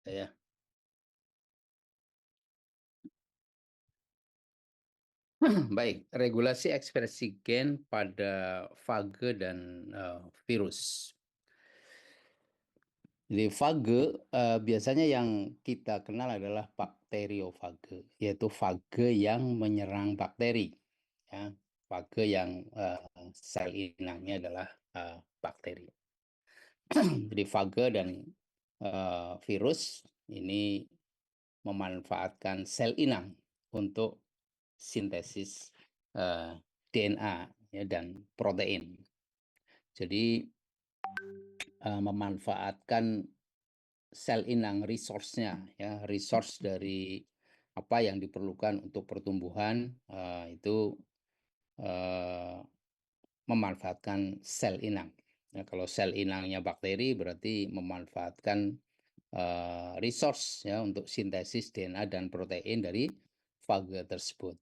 Ya. Baik, regulasi ekspresi gen pada fage dan virus. Jadi fage biasanya yang kita kenal adalah bakteriofage, yaitu fage yang menyerang bakteri. Ya, fage yang sel inangnya adalah bakteri. Jadi fage dan virus ini memanfaatkan sel inang untuk sintesis DNA ya, dan protein. Jadi memanfaatkan sel inang resource-nya ya, resource dari apa yang diperlukan untuk pertumbuhan itu memanfaatkan sel inang. Ya, kalau sel inangnya bakteri berarti memanfaatkan resource ya untuk sintesis DNA dan protein dari fage tersebut.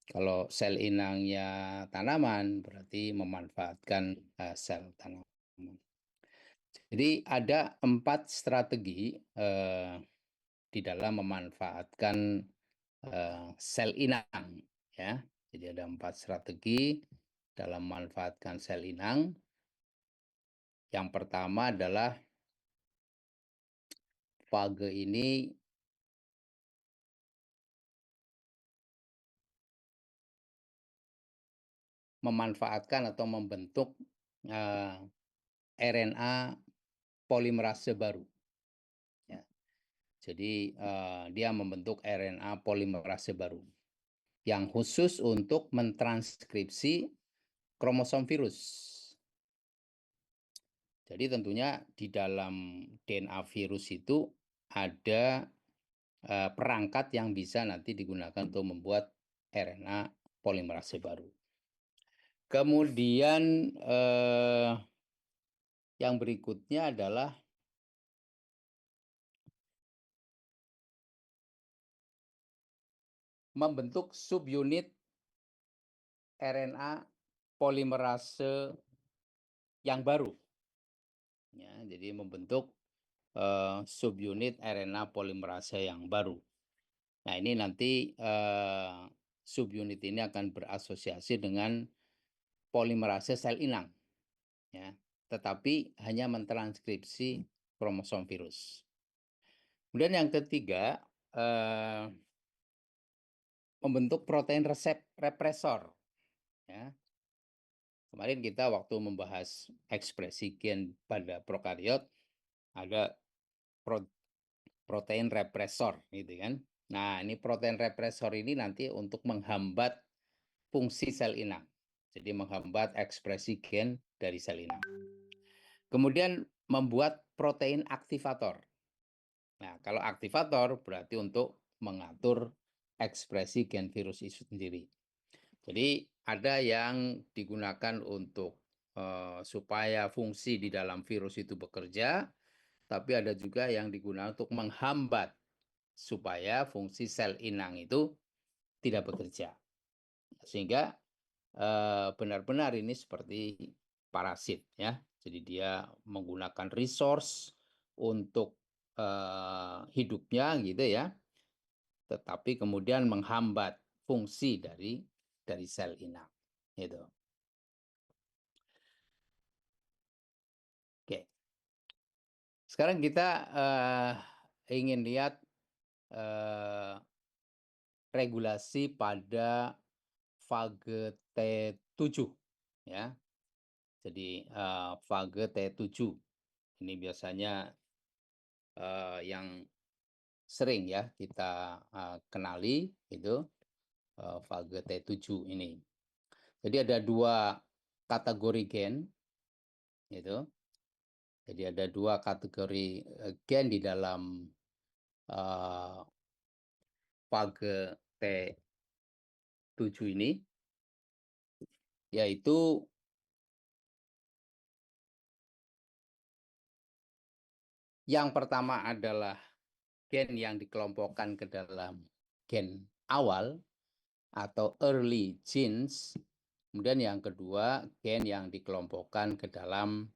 Kalau sel inangnya tanaman berarti memanfaatkan sel tanaman. Jadi ada 4 strategi di dalam memanfaatkan sel inang ya. Jadi ada 4 strategi dalam memanfaatkan sel inang. Yang pertama adalah fage ini memanfaatkan atau membentuk RNA polimerase baru. Ya. Jadi dia membentuk RNA polimerase baru yang khusus untuk mentranskripsi kromosom virus. Jadi tentunya di dalam DNA virus itu ada perangkat yang bisa nanti digunakan untuk membuat RNA polimerase baru. Kemudian yang berikutnya adalah membentuk subunit RNA polimerase yang baru. Ya, jadi membentuk subunit RNA polimerase yang baru. Nah, ini nanti subunit ini akan berasosiasi dengan polimerase sel inang. Ya, tetapi hanya mentranskripsi kromosom virus. Kemudian yang ketiga, membentuk protein represor. Ya. Kemarin kita waktu membahas ekspresi gen pada prokariot, ada protein represor, gitu kan. Nah, ini protein represor ini nanti untuk menghambat fungsi sel inang. Jadi menghambat ekspresi gen dari sel inang. Kemudian membuat protein aktivator. Nah, kalau aktivator berarti untuk mengatur ekspresi gen virus itu sendiri. Jadi ada yang digunakan untuk supaya fungsi di dalam virus itu bekerja, tapi ada juga yang digunakan untuk menghambat supaya fungsi sel inang itu tidak bekerja. Sehingga benar-benar ini seperti parasit ya. Jadi dia menggunakan resource untuk hidupnya gitu ya. Tetapi kemudian menghambat fungsi dari sel inang gitu. Oke. Sekarang kita ingin lihat regulasi pada fage T7 ya. Jadi fage T7 ini biasanya yang sering ya kita kenali itu fage T7 ini. Jadi ada 2 kategori gen gitu. Jadi ada 2 kategori gen di dalam fage T7 ini, yaitu yang pertama adalah gen yang dikelompokkan ke dalam gen awal atau early genes. Kemudian yang kedua, gen yang dikelompokkan ke dalam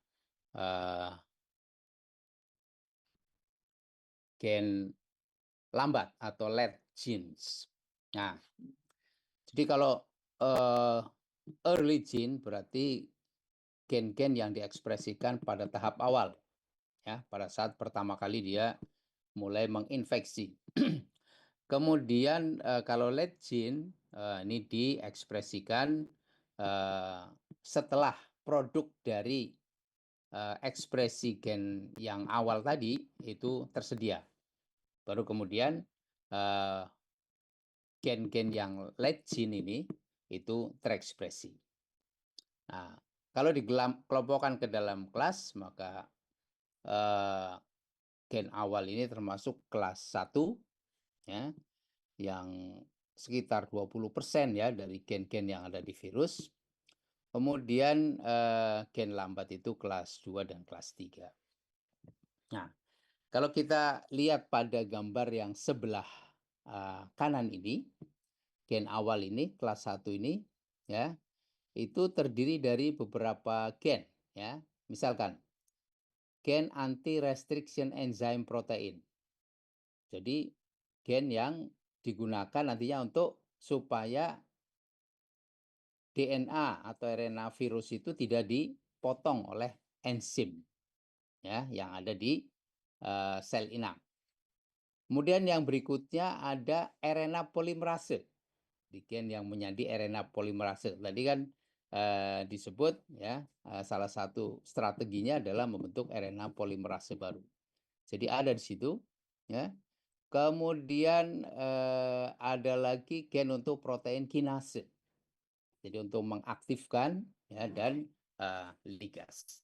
gen lambat atau late genes. Nah, jadi kalau early gene berarti gen-gen yang diekspresikan pada tahap awal, ya, pada saat pertama kali dia mulai menginfeksi. Kemudian kalau late gene ini diekspresikan setelah produk dari ekspresi gen yang awal tadi itu tersedia. Baru kemudian gen-gen yang late gene ini itu terekspresi. Nah, kalau dikelompokkan ke dalam kelas, maka gen awal ini termasuk kelas 1, ya, yang sekitar 20% ya dari gen-gen yang ada di virus. Kemudian gen lambat itu kelas 2 dan kelas 3. Nah, kalau kita lihat pada gambar yang sebelah kanan ini, gen awal ini, kelas 1 ini, ya, itu terdiri dari beberapa gen, ya. Misalkan gen anti-restriction enzyme protein. Jadi gen yang digunakan nantinya untuk supaya DNA atau RNA virus itu tidak dipotong oleh enzim, ya, yang ada di sel inang. Kemudian yang berikutnya ada RNA polimerase. Gen yang menjadi RNA polimerase. Tadi kan disebut, ya, salah satu strateginya adalah membentuk RNA polimerase baru. Jadi ada di situ, ya. Kemudian ada lagi gen untuk protein kinase. Jadi untuk mengaktifkan, ya, dan ligase.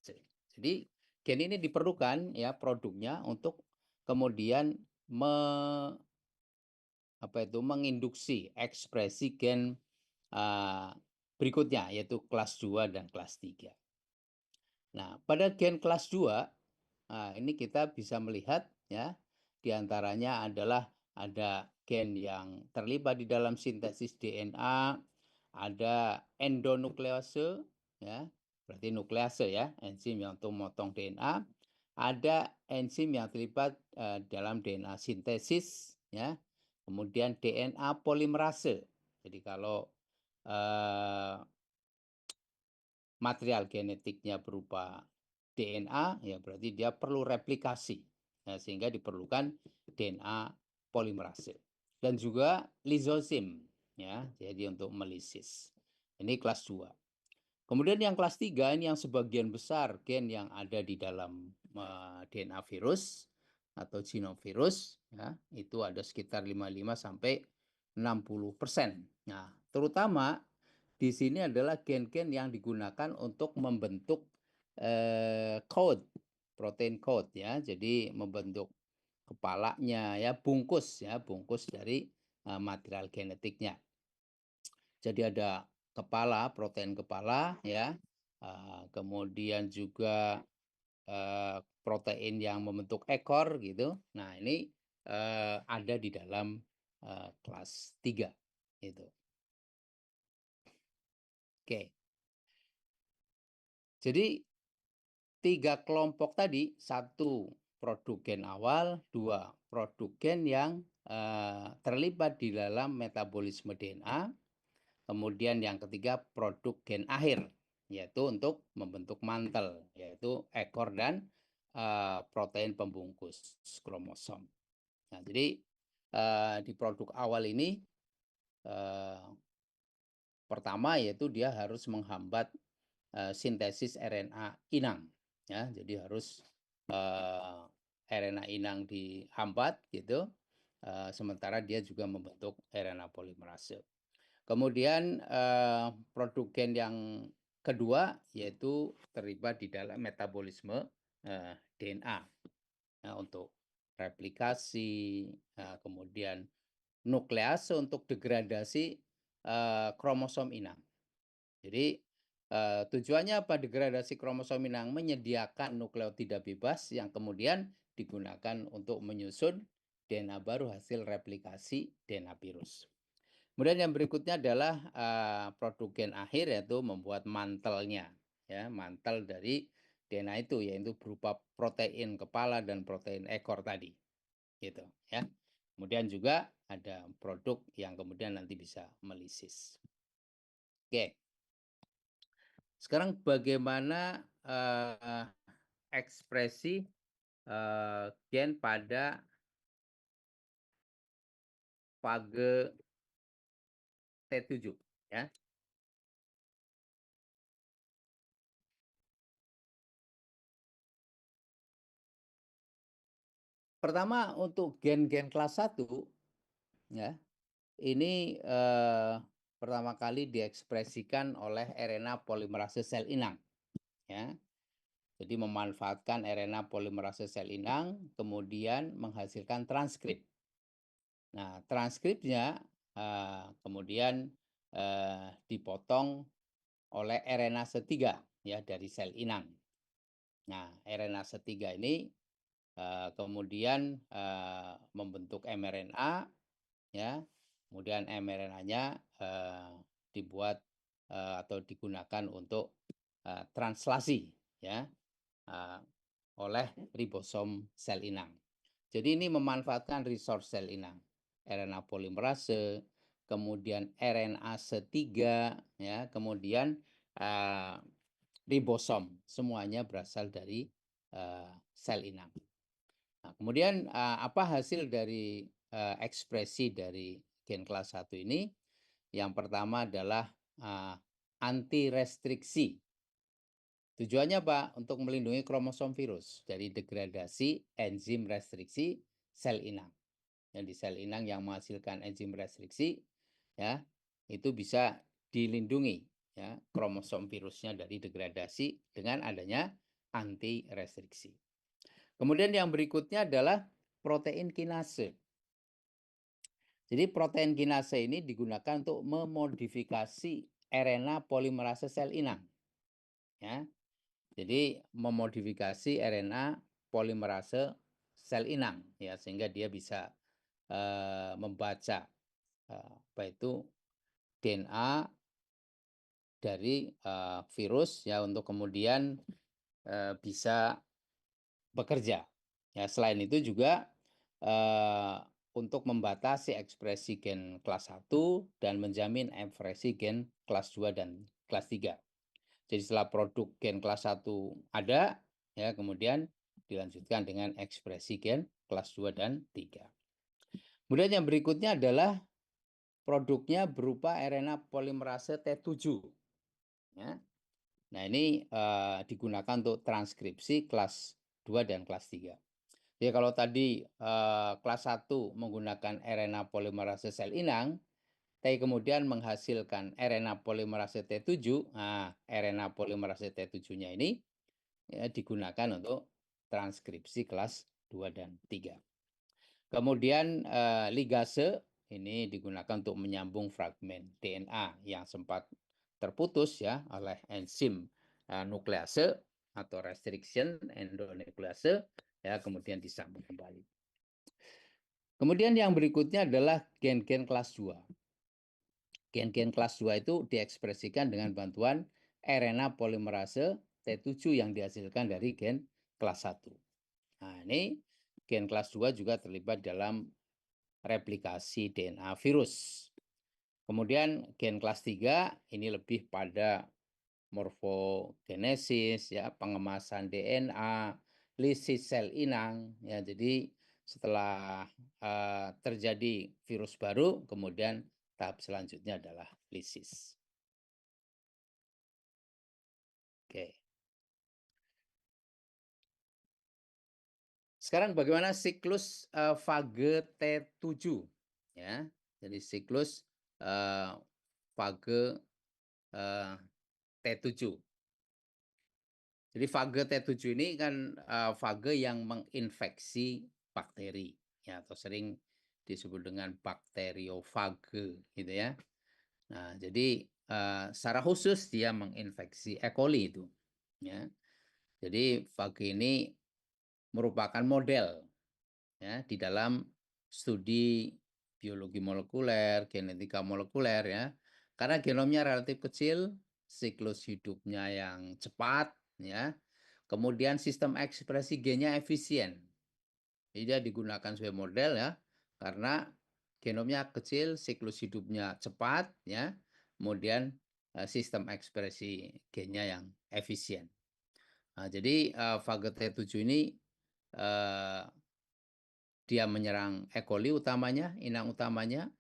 Jadi gen ini diperlukan, ya, produknya untuk kemudian menginduksi ekspresi gen berikutnya, yaitu kelas 2 dan kelas 3. Nah, pada gen kelas 2, ini kita bisa melihat, ya, diantaranya adalah ada gen yang terlibat di dalam sintesis DNA, ada endonuklease, ya, berarti nuklease, ya, enzim yang untuk memotong DNA, ada enzim yang terlibat dalam DNA sintesis, ya, kemudian DNA polimerase. Jadi kalau material genetiknya berupa DNA, ya berarti dia perlu replikasi, ya, sehingga diperlukan DNA polimerase. Dan juga lisosim, ya, jadi untuk melisis. Ini kelas 2. Kemudian yang kelas 3 ini yang sebagian besar gen yang ada di dalam DNA virus atau genom virus, ya, itu ada sekitar 55 sampai 60%. Nah, terutama di sini adalah gen-gen yang digunakan untuk membentuk code, protein code, ya. Jadi membentuk kepalanya, ya, bungkus dari material genetiknya. Jadi ada kepala, protein kepala, ya. Kemudian juga protein yang membentuk ekor gitu. Nah, ini ada di dalam kelas 3 itu. Oke. Jadi 3 kelompok tadi, 1 produk gen awal, 2 produk gen yang terlibat di dalam metabolisme DNA, kemudian yang ketiga produk gen akhir, yaitu untuk membentuk mantel, yaitu ekor dan protein pembungkus kromosom. Nah, jadi di produk awal ini pertama yaitu dia harus menghambat sintesis RNA inang, ya. Jadi harus RNA inang dihambat gitu, sementara dia juga membentuk RNA polimerase. Kemudian produk gen yang kedua yaitu terlibat di dalam metabolisme DNA, ya, untuk replikasi, kemudian nuklease untuk degradasi kromosom inang. Jadi tujuannya apa degradasi kromosom inang? Menyediakan nukleotida bebas yang kemudian digunakan untuk menyusun DNA baru hasil replikasi DNA virus. Kemudian yang berikutnya adalah produk gen akhir, yaitu membuat mantelnya, ya, mantel dari DNA itu, yaitu berupa protein kepala dan protein ekor tadi. gitu ya. Kemudian juga ada produk yang kemudian nanti bisa melisis. Oke. Sekarang bagaimana ekspresi gen pada fase T7 ya. Pertama untuk gen-gen kelas 1 ya. Ini pertama kali diekspresikan oleh RNA polimerase sel inang ya. Jadi memanfaatkan RNA polimerase sel inang kemudian menghasilkan transkrip. Nah, transkripnya kemudian dipotong oleh RNase 3 ya dari sel inang. Nah, RNase 3 ini kemudian membentuk mRNA ya. Kemudian mRNA-nya dibuat atau digunakan untuk translasi ya oleh ribosom sel inang. Jadi ini memanfaatkan resource sel inang, RNA polimerase, kemudian RNase 3 ya, kemudian ribosom, semuanya berasal dari sel inang. Nah, kemudian apa hasil dari ekspresi dari gen kelas 1 ini? Yang pertama adalah anti restriksi. Tujuannya apa? Untuk melindungi kromosom virus dari degradasi enzim restriksi sel inang. Yang di sel inang yang menghasilkan enzim restriksi ya, itu bisa dilindungi ya kromosom virusnya dari degradasi dengan adanya anti restriksi. Kemudian yang berikutnya adalah protein kinase. Jadi protein kinase ini digunakan untuk memodifikasi RNA polimerase sel inang. Ya. Jadi memodifikasi RNA polimerase sel inang ya sehingga dia bisa membaca apa itu DNA dari virus ya untuk kemudian bisa bekerja. Ya, selain itu juga untuk membatasi ekspresi gen kelas 1 dan menjamin ekspresi gen kelas 2 dan kelas 3. Jadi setelah produk gen kelas 1 ada, ya kemudian dilanjutkan dengan ekspresi gen kelas 2 dan 3. Kemudian yang berikutnya adalah produknya berupa RNA polimerase T7. Ya. Nah ini digunakan untuk transkripsi kelas 2 dan kelas 3. Jadi kalau tadi kelas 1 menggunakan RNA polimerase sel inang, tapi kemudian menghasilkan RNA polimerase T7, nah RNA polimerase T7-nya ini ya, digunakan untuk transkripsi kelas 2 dan 3. Kemudian ligase ini digunakan untuk menyambung fragmen DNA yang sempat terputus ya oleh enzim nuklease atau restriction endonuklease ya kemudian disambung kembali. Kemudian yang berikutnya adalah gen-gen kelas 2. Gen-gen kelas 2 itu diekspresikan dengan bantuan RNA polimerase T7 yang dihasilkan dari gen kelas 1. Nah, ini gen kelas 2 juga terlibat dalam replikasi DNA virus. Kemudian gen kelas 3 ini lebih pada morfogenesis ya, pengemasan DNA, lisis sel inang ya. Jadi setelah terjadi virus baru kemudian tahap selanjutnya adalah lisis. Oke. Sekarang bagaimana siklus fase T7 ya. Jadi siklus fase T7. Jadi fase T7 ini kan fase yang menginfeksi bakteri ya atau sering disebut dengan bakteriofage gitu ya. Nah, jadi secara khusus dia menginfeksi E. coli itu ya. Jadi fage ini merupakan model ya di dalam studi biologi molekuler, genetika molekuler ya. Karena genomnya relatif kecil, siklus hidupnya yang cepat ya. Kemudian sistem ekspresi gennya efisien. Jadi dia digunakan sebagai model ya, karena genomnya kecil, siklus hidupnya cepat ya, kemudian sistem ekspresi gennya yang efisien. Nah, jadi fage T7 ini dia menyerang E. coli utamanya, inang utamanya,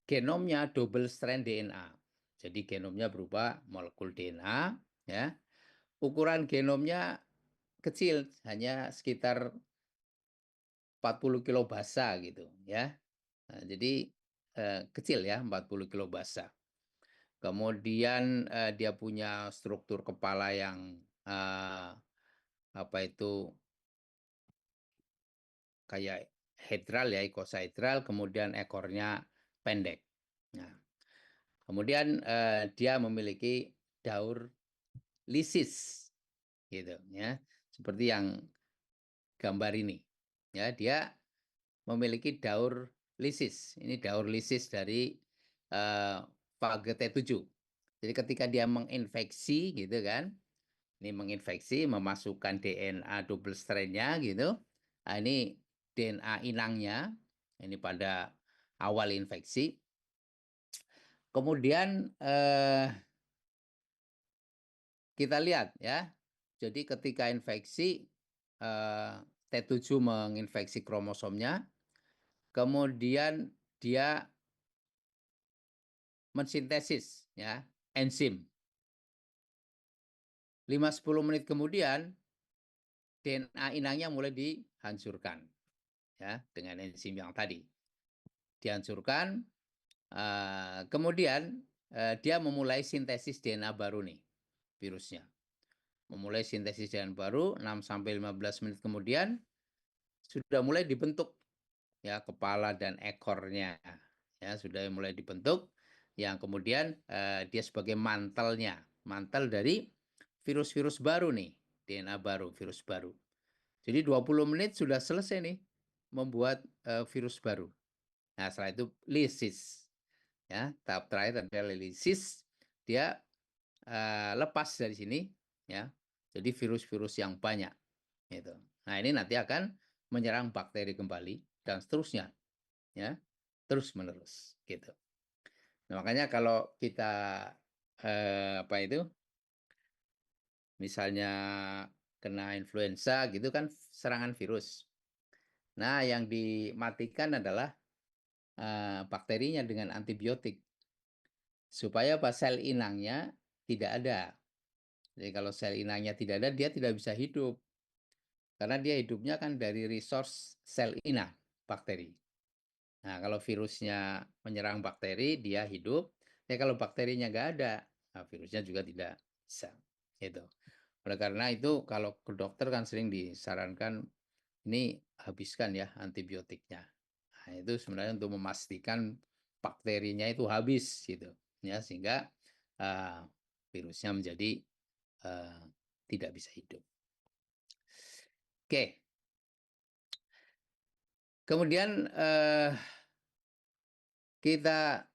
genomnya double strand DNA. Jadi genomnya berupa molekul DNA ya. Ukuran genomnya kecil, hanya sekitar 40 kilobasa gitu ya. Nah, jadi kecil ya, 40 kilobasa. Kemudian dia punya struktur kepala yang apa itu kayak hedral ya, ikosaedral, kemudian ekornya pendek. Nah, kemudian dia memiliki daur lisis gitu ya, seperti yang gambar ini. Ya, dia memiliki daur lisis. Ini daur lisis dari fage T7. Jadi ketika dia menginfeksi gitu kan, ini menginfeksi, memasukkan DNA double strand-nya gitu. Nah, ini DNA inangnya, ini pada awal infeksi. Kemudian kita lihat ya, jadi ketika infeksi, T7 menginfeksi kromosomnya, kemudian dia mensintesis ya enzim. 5-10 menit kemudian DNA inangnya mulai dihancurkan ya dengan enzim yang tadi. Dihancurkan, kemudian dia memulai sintesis DNA baru nih, virusnya. Memulai sintesis DNA baru 6-15 menit kemudian sudah mulai dibentuk ya kepala dan ekornya. Ya, sudah mulai dibentuk yang kemudian dia sebagai mantelnya, mantel dari virus-virus baru nih, DNA baru, virus baru. Jadi 20 menit sudah selesai nih membuat virus baru. Nah, setelah itu lisis. Ya, tahap terakhir adalah lisis. Dia lepas dari sini ya. Jadi virus-virus yang banyak gitu. Nah, ini nanti akan menyerang bakteri kembali dan seterusnya ya. Terus menerus gitu. Nah, makanya kalau kita apa itu misalnya kena influenza gitu kan serangan virus. Nah, yang dimatikan adalah bakterinya dengan antibiotik supaya sel inangnya tidak ada. Jadi kalau sel inangnya tidak ada, dia tidak bisa hidup. Karena dia hidupnya kan dari resource sel inang, bakteri. Nah, kalau virusnya menyerang bakteri, dia hidup. Ya kalau bakterinya nggak ada, nah virusnya juga tidak bisa. Gitu. Oleh karena itu, kalau ke dokter kan sering disarankan, ini habiskan ya antibiotiknya. Nah, itu sebenarnya untuk memastikan bakterinya itu habis gitu. Ya, sehingga virusnya menjadi tidak bisa hidup. Oke. Kemudian kita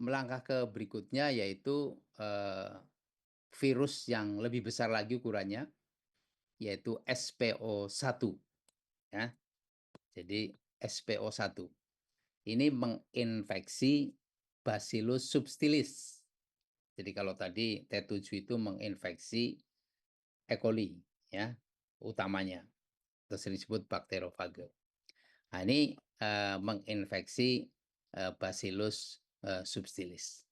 melangkah ke berikutnya yaitu virus yang lebih besar lagi ukurannya yaitu SPO1 ya. Jadi SPO1 ini menginfeksi Bacillus subtilis. Jadi kalau tadi T7 itu menginfeksi E. coli ya utamanya. Itu sering disebut bakterofage. Nah, ini menginfeksi Bacillus subtilis.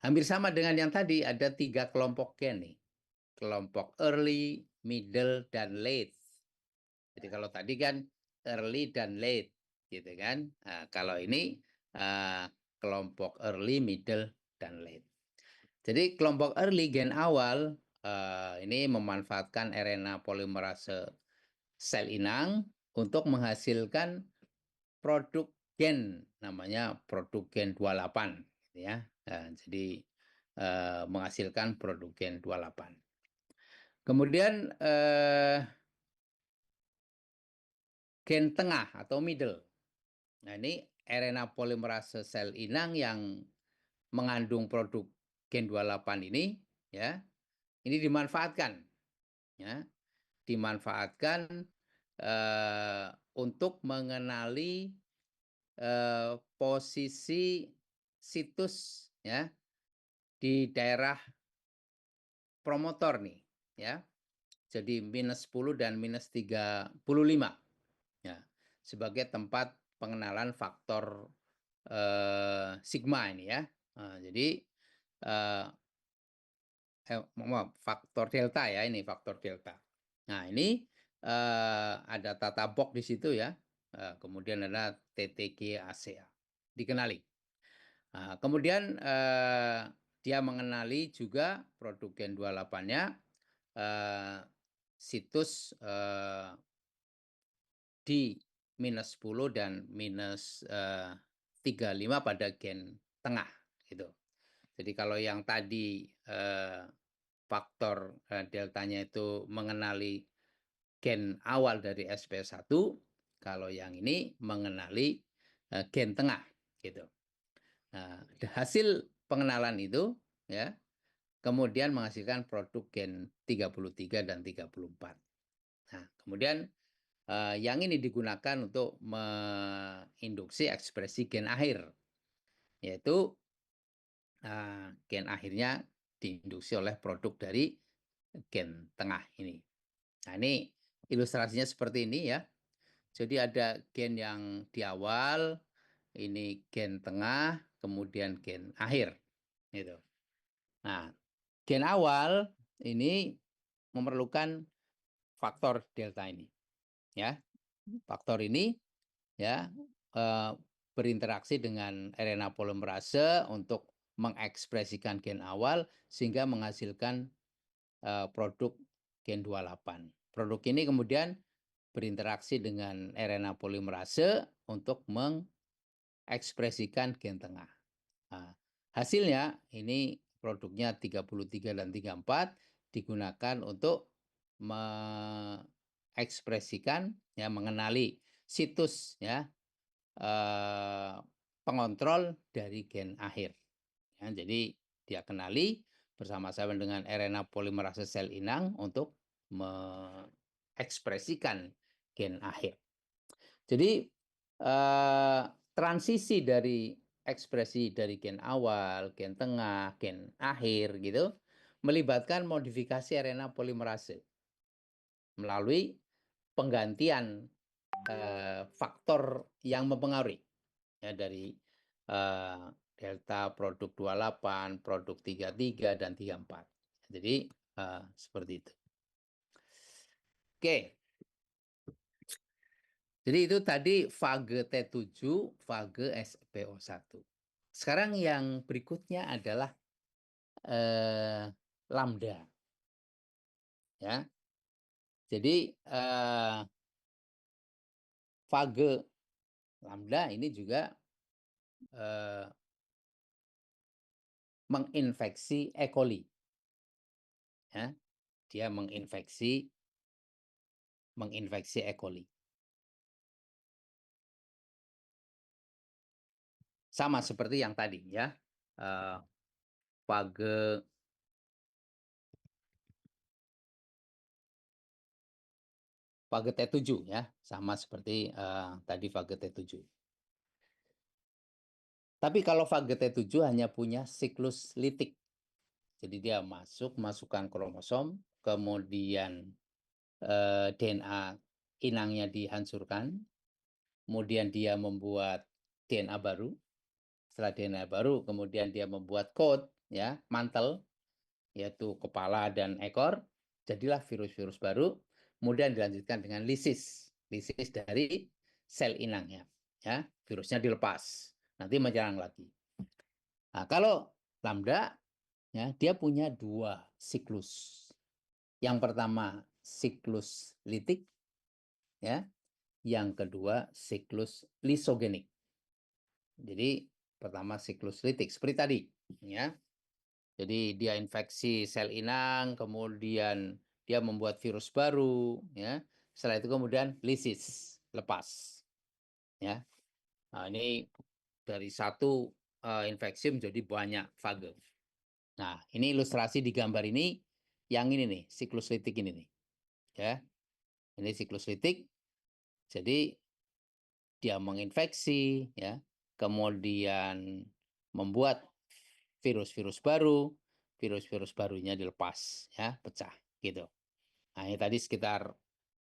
Hampir sama dengan yang tadi, ada 3 kelompok gen nih. Kelompok early, middle, dan late. Jadi kalau tadi kan early dan late, gitu kan. Nah, kalau ini kelompok early, middle, dan late. Jadi kelompok early gen awal ini memanfaatkan RNA polimerase sel inang untuk menghasilkan produk gen namanya produk gen 28 ya. Nah, jadi menghasilkan produk gen 28. Kemudian gen tengah atau middle. Nah, ini RNA polimerase sel inang yang mengandung produk gen 28 ini ya. Ini dimanfaatkan ya. Dimanfaatkan untuk mengenali posisi situs ya di daerah promotor nih ya. Jadi -10 dan -35 ya, sebagai tempat pengenalan faktor sigma ini ya. Jadi maaf, faktor delta ya, ini faktor delta. Nah, ini ada tata box di situ ya. Kemudian ada TTG ACA. Dikenali. Nah, kemudian dia mengenali juga produk Gen 28-nya situs di -10 dan -35 pada gen tengah gitu. Jadi kalau yang tadi faktor deltanya itu mengenali gen awal dari SP1, kalau yang ini mengenali gen tengah gitu. Nah, hasil pengenalan itu ya kemudian menghasilkan produk gen 33 dan 34. Nah, kemudian yang ini digunakan untuk menginduksi ekspresi gen akhir, yaitu gen akhirnya diinduksi oleh produk dari gen tengah ini. Nah, ini ilustrasinya seperti ini ya. Jadi ada gen yang di awal, ini gen tengah, kemudian gen akhir. Gitu. Nah, gen awal ini memerlukan faktor delta ini. Ya, faktor ini ya berinteraksi dengan RNA polimerase untuk mengekspresikan gen awal sehingga menghasilkan produk gen 28. Produk ini kemudian berinteraksi dengan RNA polimerase untuk mengekspresikan gen tengah. Nah, hasilnya ini produknya 33 dan 34 digunakan untuk mengekspresikan ya mengenali situs ya pengontrol dari gen akhir. Ya, jadi dia kenali bersama-sama dengan RNA polimerase sel inang untuk mengekspresikan gen akhir. Jadi transisi dari ekspresi dari gen awal, gen tengah, gen akhir gitu melibatkan modifikasi RNA polimerase melalui penggantian faktor yang mempengaruhi ya dari delta produk 28, produk 33 dan 34. Jadi seperti itu. Oke. Jadi itu tadi fage T7, fage SPO1. Sekarang yang berikutnya adalah lambda. Ya. Jadi fage lambda ini juga menginfeksi E. coli. Ya. Dia menginfeksi E. coli. Sama seperti yang tadi ya. Fage T7 ya, sama seperti tadi fage T7. Tapi kalau fage T7 hanya punya siklus litik. Jadi dia masukkan kromosom, kemudian DNA inangnya dihancurkan, kemudian dia membuat DNA baru. Setelah DNA baru, kemudian dia membuat code ya, mantel yaitu kepala dan ekor, jadilah virus-virus baru, kemudian dilanjutkan dengan lisis dari sel inangnya. Ya, virusnya dilepas, nanti menyerang lagi. Nah, kalau lambda, ya, dia punya 2 siklus. Yang pertama siklus litik, ya. Yang kedua siklus lisogenik. Jadi pertama siklus litik seperti tadi, ya. Jadi dia infeksi sel inang, kemudian dia membuat virus baru, ya. Setelah itu kemudian lisis, lepas, ya. Nah, ini dari satu infeksi menjadi banyak fage. Nah, ini ilustrasi di gambar ini, yang ini nih, siklus litik ini nih, ya. Ini siklus litik. Jadi dia menginfeksi, ya, kemudian membuat virus-virus baru, virus-virus barunya dilepas, ya, pecah, gitu. Nah, ini tadi sekitar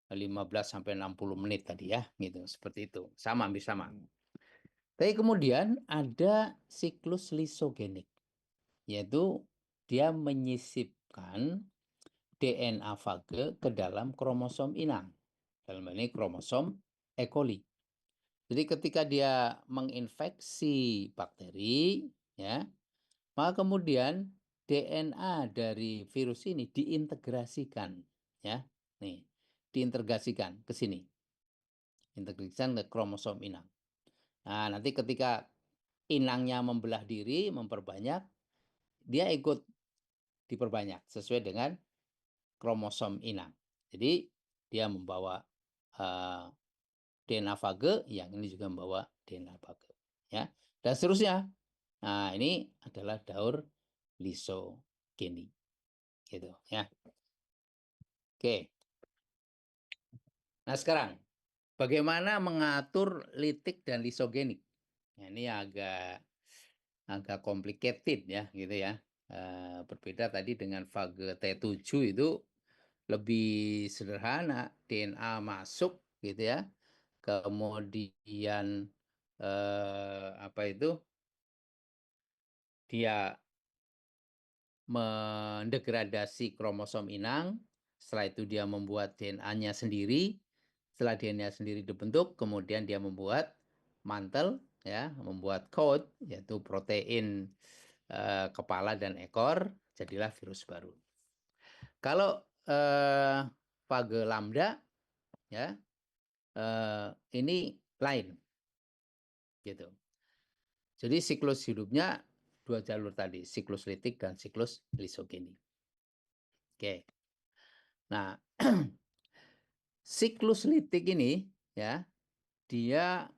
15 sampai 60 menit tadi ya, gitu, seperti itu. Sama, hampir sama. Tapi kemudian ada siklus lisogenik, yaitu dia menyisipkan DNA fage ke dalam kromosom inang. Dalam hal ini kromosom E. coli. Jadi ketika dia menginfeksi bakteri, ya, maka kemudian DNA dari virus ini diintegrasikan, ya, nih, diintegrasikan ke sini, integrasikan ke kromosom inang. Nah, nanti ketika inangnya membelah diri, memperbanyak, dia ikut diperbanyak sesuai dengan kromosom inang. Jadi dia membawa DNA fage, yang ini juga membawa DNA fage, ya, dan seterusnya. Nah, ini adalah daur lisogeni, gitu ya. Oke. Nah, sekarang bagaimana mengatur litik dan lisogenik? Nah, ini agak complicated ya, gitu ya. Berbeda tadi dengan fage T7 itu lebih sederhana, DNA masuk, gitu ya. Kemudian apa itu? Dia mendegradasi kromosom inang, setelah itu dia membuat DNA-nya sendiri, setelah DNA sendiri dibentuk, kemudian dia membuat mantel, ya, membuat coat, yaitu protein kepala dan ekor, jadilah virus baru. Kalau fage lambda, ya, ini lain, gitu. Jadi siklus hidupnya dua jalur tadi, siklus litik dan siklus lisogeni. Oke. Nah, siklus litik ini, ya, dia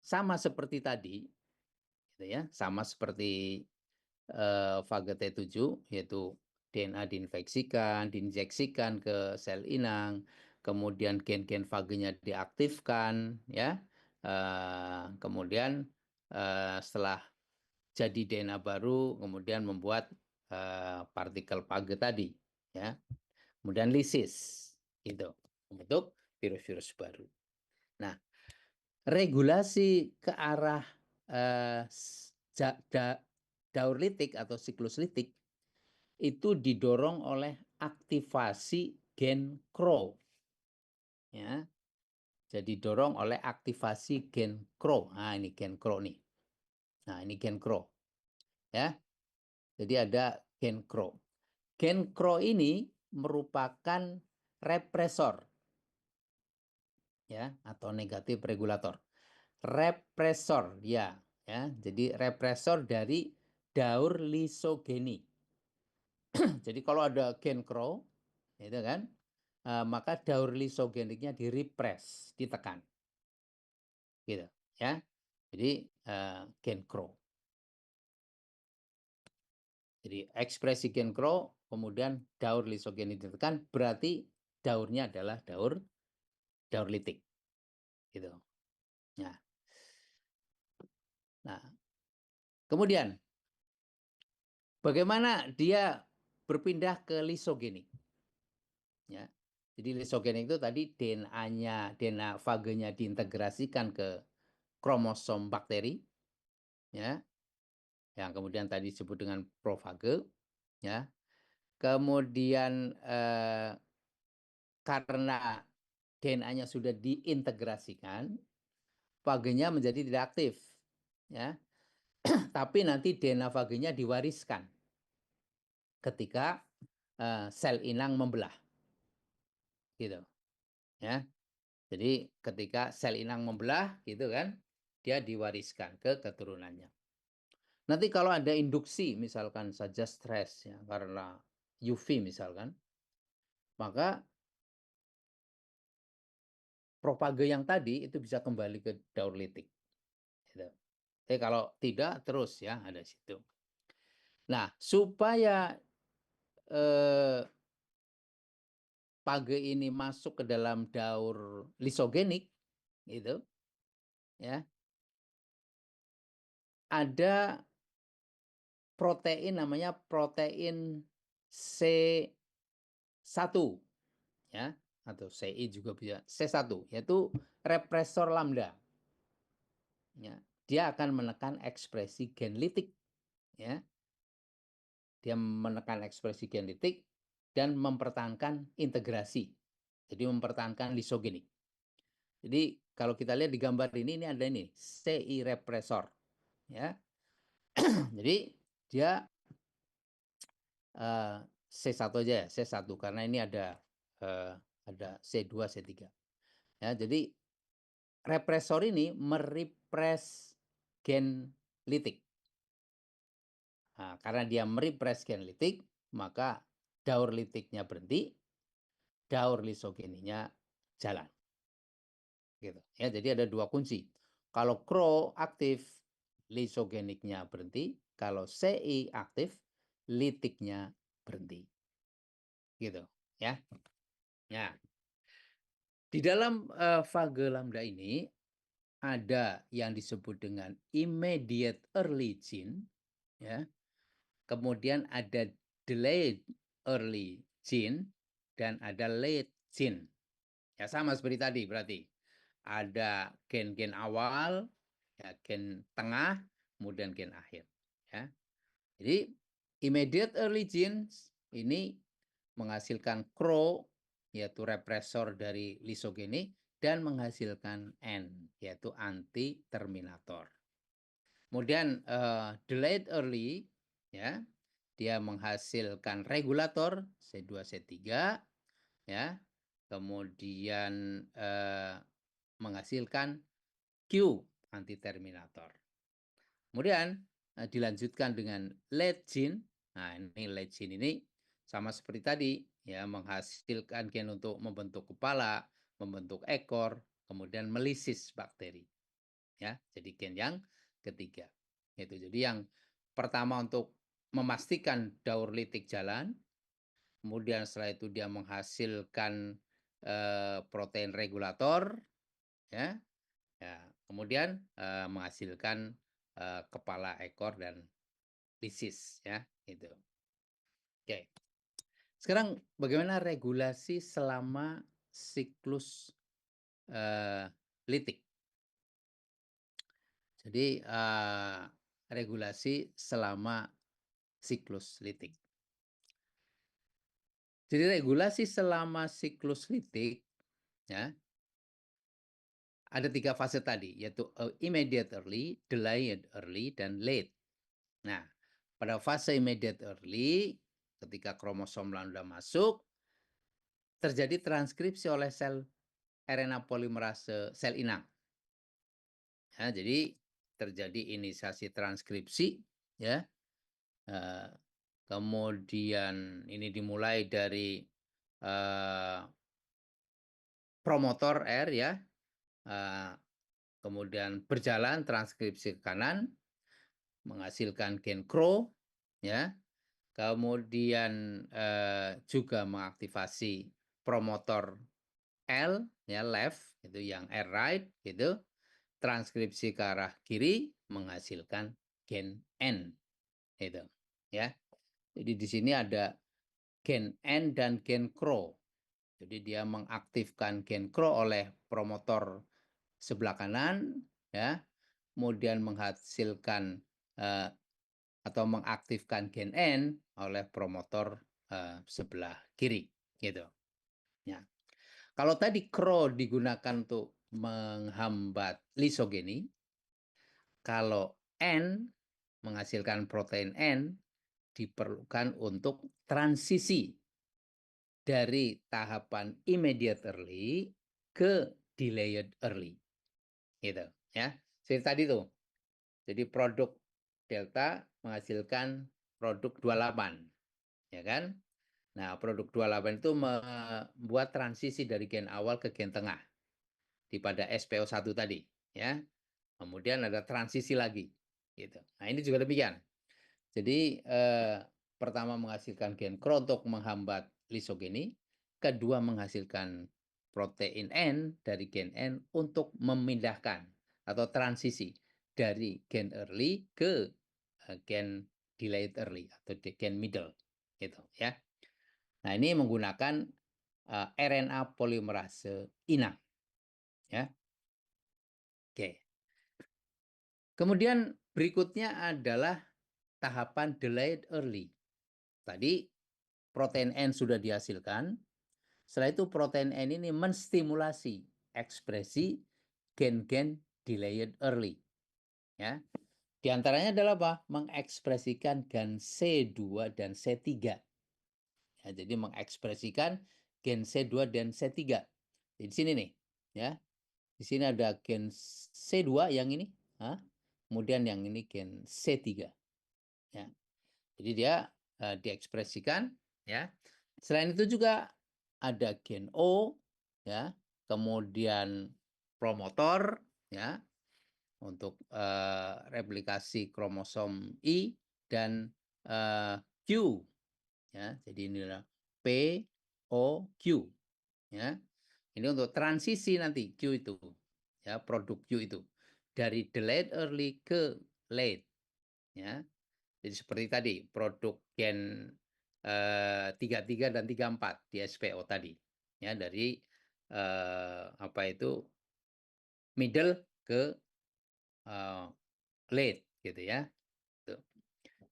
sama seperti tadi, gitu ya, sama seperti fage T7, yaitu DNA diinjeksikan ke sel inang, kemudian gen-gen fagenya diaktifkan, ya, kemudian setelah jadi DNA baru, kemudian membuat partikel fage tadi, ya, kemudian lisis, gitu, membentuk virus-virus baru. Nah, regulasi ke arah daur litik atau siklus litik itu didorong oleh aktivasi gen CRO, ya. Jadi didorong oleh aktivasi gen CRO. Nah, ini gen CRO nih. Nah, ini gen CRO, ya. Jadi ada gen CRO. Gen CRO ini merupakan represor, ya, atau negatif regulator. Represor, ya, ya. Jadi represor dari daur lisogeni. Jadi kalau ada gen CRO, itu kan, maka daur lisogeniknya direpress, ditekan, gitu, ya. Jadi gen CRO. Jadi ekspresi gen CRO, kemudian daur lisogenik ditekan, berarti daurnya adalah daur litik, gitu. Nah, kemudian bagaimana dia berpindah ke lisogenik, ya. Jadi lisogenik itu tadi DNA fagenya diintegrasikan ke kromosom bakteri, ya, yang kemudian tadi disebut dengan profage, ya. Kemudian karena DNA-nya sudah diintegrasikan, fagenya menjadi tidak aktif, ya. Tapi nanti DNA fagenya diwariskan ketika sel inang membelah, gitu, ya. Jadi ketika sel inang membelah, gitu kan, dia diwariskan ke keturunannya. Nanti kalau ada induksi, misalkan saja stres, ya, karena UV misalkan, maka propage yang tadi itu bisa kembali ke daur litik, gitu. Tapi kalau tidak, terus, ya, ada situ. Nah, supaya phage ini masuk ke dalam daur lisogenik, gitu, ya, ada protein namanya protein C1, ya, atau CI juga bisa, C1, yaitu represor lambda, ya. Dia akan menekan ekspresi gen litik, ya. Dia menekan ekspresi gen litik dan mempertahankan integrasi. Jadi mempertahankan lisogenik. Jadi kalau kita lihat di gambar ini ada ini CI represor, ya. Jadi dia C1 aja ya, C1 karena ini ada C2, C3. Ya, jadi represor ini merepres gen litik. Nah, karena dia merepres gen litik, maka daur litiknya berhenti, daur lisogeninya jalan. Gitu. Ya, jadi ada dua kunci. Kalau CRO aktif, lisogeniknya berhenti. Kalau CI aktif, litiknya berhenti. Gitu, ya. Nah, di dalam phage lambda ini ada yang disebut dengan immediate early gene, ya. Kemudian ada delayed early gene dan ada late gene. Ya sama seperti tadi berarti. Ada gen-gen awal, ya, gen tengah, kemudian gen akhir. Ya. Jadi immediate early genes ini menghasilkan CRO, yaitu represor dari lisogenik, dan menghasilkan N, yaitu anti terminator. Kemudian delayed early, ya, dia menghasilkan regulator C2, C3, ya, kemudian menghasilkan Q anti terminator. Kemudian dilanjutkan dengan late gene. Nah, ini late gene ini sama seperti tadi, ya, menghasilkan gen untuk membentuk kepala, membentuk ekor, kemudian melisis bakteri. Ya, jadi gen yang ketiga. Itu jadi yang pertama untuk memastikan daur litik jalan, kemudian setelah itu dia menghasilkan protein regulator, ya, ya, kemudian menghasilkan kepala, ekor, dan lisis, ya, itu. Oke. Sekarang bagaimana regulasi selama siklus litik? Jadi regulasi selama siklus litik. Jadi regulasi selama siklus litik, ya, ada 3 fase tadi, yaitu immediate early, delayed early, dan late. Nah, pada fase immediate early, ketika kromosom lambda masuk, terjadi transkripsi oleh sel RNA polimerase sel inang. Ya, jadi terjadi inisiasi transkripsi, ya. Kemudian ini dimulai dari promotor R, ya. Kemudian berjalan transkripsi ke kanan, menghasilkan gen CRO, ya. Kemudian juga mengaktifasi promotor L, ya, left, itu yang R right, gitu. Transkripsi ke arah kiri menghasilkan gen N, itu, ya. Jadi di sini ada gen N dan gen CRO. Jadi dia mengaktifkan gen CRO oleh promotor sebelah kanan, ya, kemudian menghasilkan atau mengaktifkan gen N oleh promotor sebelah kiri, gitu. Ya. Kalau tadi CRO digunakan untuk menghambat lisogeni, kalau N menghasilkan protein N diperlukan untuk transisi dari tahapan immediate early ke delayed early, gitu, ya. Seperti tadi tuh. Jadi produk delta menghasilkan produk 28, ya kan? Nah, produk 28 itu membuat transisi dari gen awal ke gen tengah di pada SPO1 tadi, ya. Kemudian ada transisi lagi, gitu. Nah, ini juga demikian. Jadi pertama menghasilkan gen CRO untuk menghambat lisogeni, kedua menghasilkan protein N dari gen N untuk memindahkan atau transisi dari gen early ke gen delayed early atau gen middle gitu ya. Nah, ini menggunakan RNA polimerase inang ya. Oke. Kemudian berikutnya adalah tahapan delayed early. Tadi protein N sudah dihasilkan. Setelah itu protein N ini menstimulasi ekspresi gen-gen delayed early. Ya. Di antaranya adalah apa? Mengekspresikan gen C2 dan C3. Ya, jadi mengekspresikan gen C2 dan C3. Di sini nih, ya. Di sini ada gen C2 yang ini, kemudian yang ini gen C3. Ya. Jadi dia diekspresikan, ya. Selain itu juga ada gen O, ya, kemudian promotor, ya, untuk replikasi kromosom I dan Q, ya. Jadi ini adalah P, O, Q, ya. Ini untuk transisi nanti Q itu, ya, produk Q itu dari delayed early ke late, ya. Jadi seperti tadi produk gen 33 dan 34 di SPO tadi, ya, dari apa itu middle ke late gitu ya.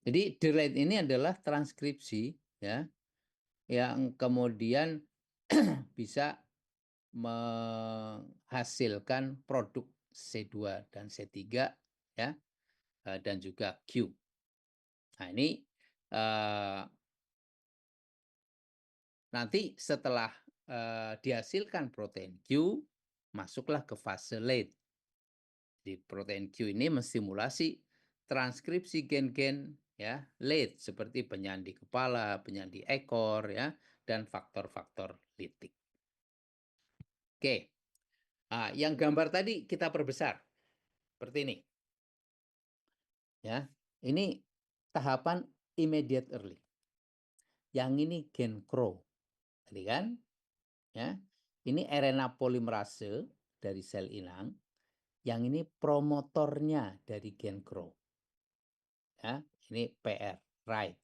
Jadi delayed ini adalah transkripsi, ya, yang kemudian bisa menghasilkan produk C2 dan C3, ya, dan juga Q. Nah, ini nanti setelah dihasilkan protein Q, masuklah ke fase late. Di protein Q ini menstimulasi transkripsi gen-gen, ya, late seperti penyandi kepala, penyandi ekor, ya, dan faktor-faktor litik. Oke. Nah, yang gambar tadi kita perbesar seperti ini. Ya. Ini tahapan immediate early. Yang ini gen CRO. Tadi kan? Ya. Ini RNA polimerase dari sel inang. Yang ini promotornya dari gen CRO. Ya, ini PR, right.